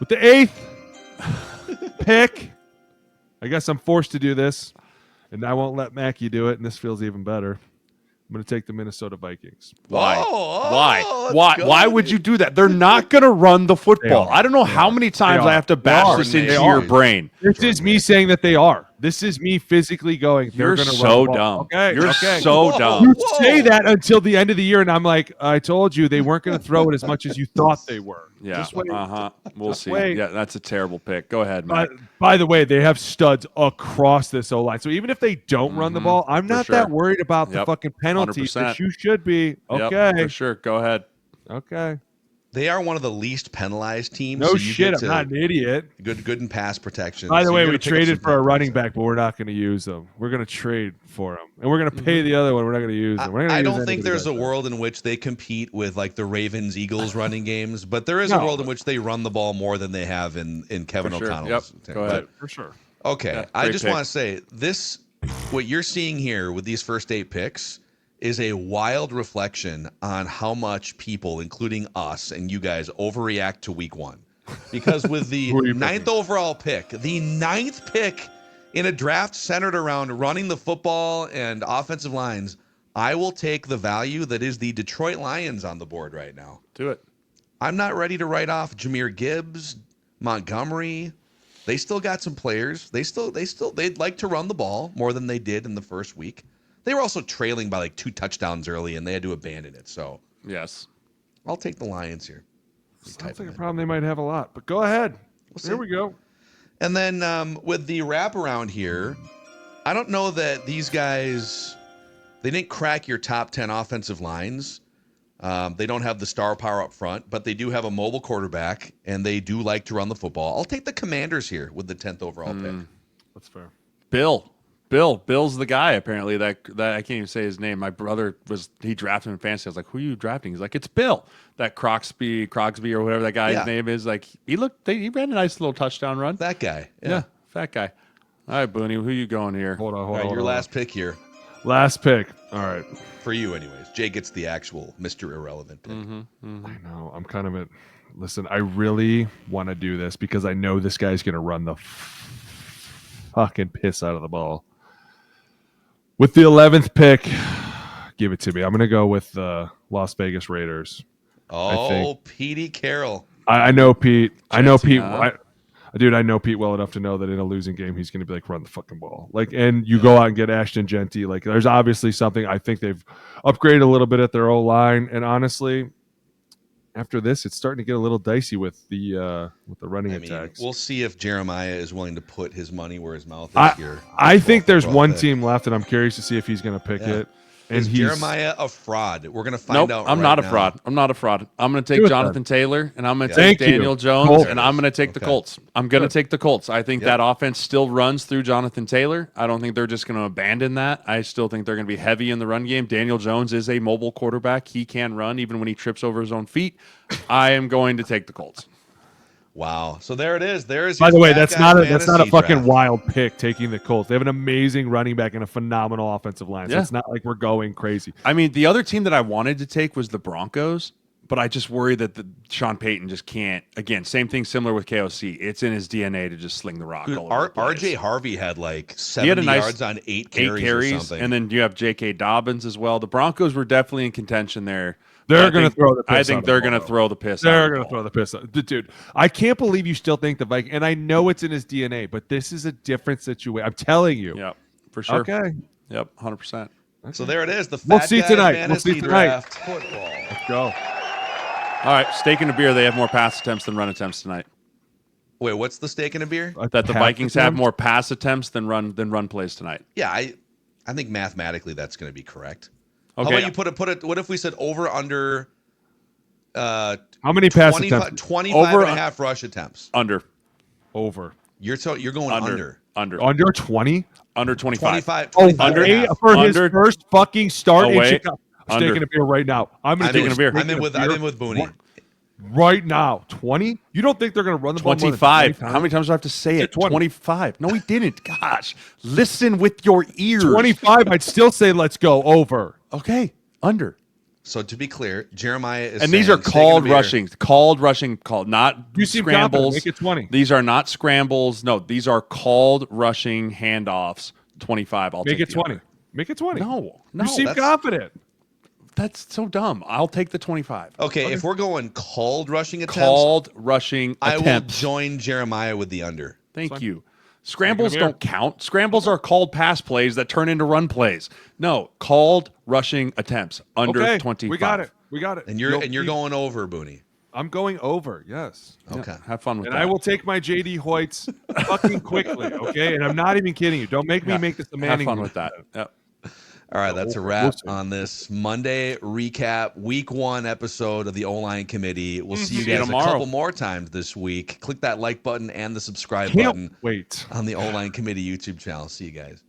With the 8th pick, I guess I'm forced to do this, and I won't let Mackey do it, and this feels even better. I'm going to take the Minnesota Vikings. Why? Oh, Why? let's go, Why would dude. you do that? They're not going to run the football. I don't know how many times I have to bash this into your brain. This is me saying that they are. This is me physically going, they're You're going to run so the ball. dumb. Okay, You're okay. so Whoa. dumb. You say that until the end of the year, and I'm like, I told you they weren't going to throw it as much as you thought they were. Yeah. Just wait. We'll Just see. wait. Yeah, that's a terrible pick. Go ahead, Matt. By the way, they have studs across this O-line. So even if they don't run the ball, I'm not that worried about the fucking penalties, 100%. which you should be. Yep, Okay. for sure. Go ahead. Okay. They are one of the least penalized teams. No so you shit, get I'm not an idiot. Good in pass protection. By the So way, you're we gonna pick up traded some for a penalties running there. back, but we're not going to use them. We're going to trade for them. And we're going to pay the other one. We're not going to use them. I don't think there's a world in which they compete with like the Ravens Eagles running games, but there is a world in which they run the ball more than they have in Kevin For sure. O'Connell's. Yep. Go ahead. For sure. Okay, Yeah, I great just pick. want to say this: what you're seeing here with these first 8 picks is a wild reflection on how much people, including us and you guys, overreact to week 1. Because with the Who are you 9th picking? overall pick, the 9th pick in a draft centered around running the football and offensive lines, I will take the value that is the Detroit Lions on the board right now. Do it. I'm not ready to write off Jahmyr Gibbs, Montgomery. They still got some players. They'd like to run the ball more than they did in the first week. They were also trailing by like 2 touchdowns early, and they had to abandon it. So Yes. I'll take the Lions here. Sounds like a problem they might have a lot, but go ahead. see. Here we go. And then with the wraparound here, I don't know that these guys, they didn't crack your top 10 offensive lines. They don't have the star power up front, but they do have a mobile quarterback, and they do like to run the football. I'll take the Commanders here with the 10th overall pick. That's fair. Bill's the guy. Apparently, that I can't even say his name. My brother he drafted him in fantasy. I was like, "Who are you drafting?" He's like, "It's Bill." That Crogsby or whatever that guy's name is. Like he ran a nice little touchdown run. That guy. Yeah, fat guy. All right, Booney, who you going here? Hold on. All right, your last pick here. Last pick. All right. For you, anyways. Jay gets the actual Mr. Irrelevant pick. I know. I'm kind of listen, I really want to do this because I know this guy's going to run the fucking piss out of the ball. With the 11th pick, give it to me. I'm going to go with the Las Vegas Raiders. Oh, Petey Carroll. I know Pete. I know Pete. Huh? Dude, I know Pete well enough to know that in a losing game, he's going to be like, run the fucking ball. Like, and you go out and get Ashton Genty. Like, there's obviously something. I think they've upgraded a little bit at their O-line. And honestly, after this, it's starting to get a little dicey with the running attacks. We'll see if Jeremiah is willing to put his money where his mouth is here. I think there's one pick. team left, and I'm curious to see if he's going to pick it. And Is Jeremiah a fraud? We're going to find out. I'm right not a now. fraud. I'm not a fraud. I'm going to Do take it Jonathan Taylor, and I'm going to Thank take you. Daniel Jones, Colts. and I'm going to take the Colts. I'm going to take the Colts. I think Yep. that offense still runs through Jonathan Taylor. I don't think they're just going to abandon that. I still think they're going to be heavy in the run game. Daniel Jones is a mobile quarterback. He can run even when he trips over his own feet. I am going to take the Colts. Wow. So there it is. There's. By your the way, Fat that's Guy not a Fantasy fucking draft. wild pick taking the Colts. They have an amazing running back and a phenomenal offensive line. So Yeah. it's not like we're going crazy. I mean, the other team that I wanted to take was the Broncos, but I just worry that Sean Payton just can't. Again, same thing similar with KOC. It's in his DNA to just sling the rock. Dude, all over the place. RJ Harvey had like He had 70 a nice yards on 8 eight carries, or carries, something. and then you have J.K. Dobbins as well. The Broncos were definitely in contention there. They're I going to think- throw the piss I out think of they're the going to ball. throw the piss. They're out of going the to throw ball. the piss out. Dude, I can't believe you still think the Vikings. And I know it's in his DNA, but this is a different situation. I'm telling you. Yep. for sure. Okay. Yep, 100%. So there it is. The We'll Fat see Guys tonight. Fantasy We'll see tonight. Draft football. Let's go. All right, steak and a beer. They have more pass attempts than run attempts tonight. Wait, what's the steak and a beer? That the Pass Vikings have attempt? more pass attempts than run plays tonight. Yeah, I think mathematically that's going to be correct. Okay. How about you put it? What if we said over under? How many pass 25, attempts? 25 Over- and a half rush attempts. Under. Over. You're going under. Under 20? Under 25. 25. Oh, 25 under- and a half. for Under- his first fucking start in Away. Chicago. Under. Steak and a beer right now. I'm going to I'm take in, a beer. I'm in with Booney. right now. 20? You don't think they're going to run the ball more than 25. 20 How many times do I have to say it? 20. 25. No, he didn't. Gosh. Listen with your ears. 25, I'd still say let's go over. Okay. Under. So to be clear, Jeremiah is And these saying are steak and a called beer. rushing, not You seem scrambles. confident. Make it 20. These are not scrambles. No, these are called rushing handoffs. 25. I'll Make take it the 20. under. Make it 20. No, You seem that's- confident. that's so dumb. I'll take the 25. Okay, if we're going called rushing attempts, Called rushing I will attempts. join Jeremiah with the under. Thank you. Scrambles Take 'em here. don't count. Scrambles are called pass plays that turn into run plays. No, called rushing attempts under Okay, 25. we got it. We got it. And you're going over, Booney. I'm going over, yes. Yeah, Okay. have fun with And that. I will take my JD Hoyts fucking quickly, okay? And I'm not even kidding you. Don't make me make this a have Manning. fun with that. Yep. All right, that's a wrap on this Monday recap, week 1 episode of the O-Line Committee. We'll see you See you guys a tomorrow. couple more times this week. Click that like button and the subscribe Can't button wait. on the O-Line Committee YouTube channel. See you guys.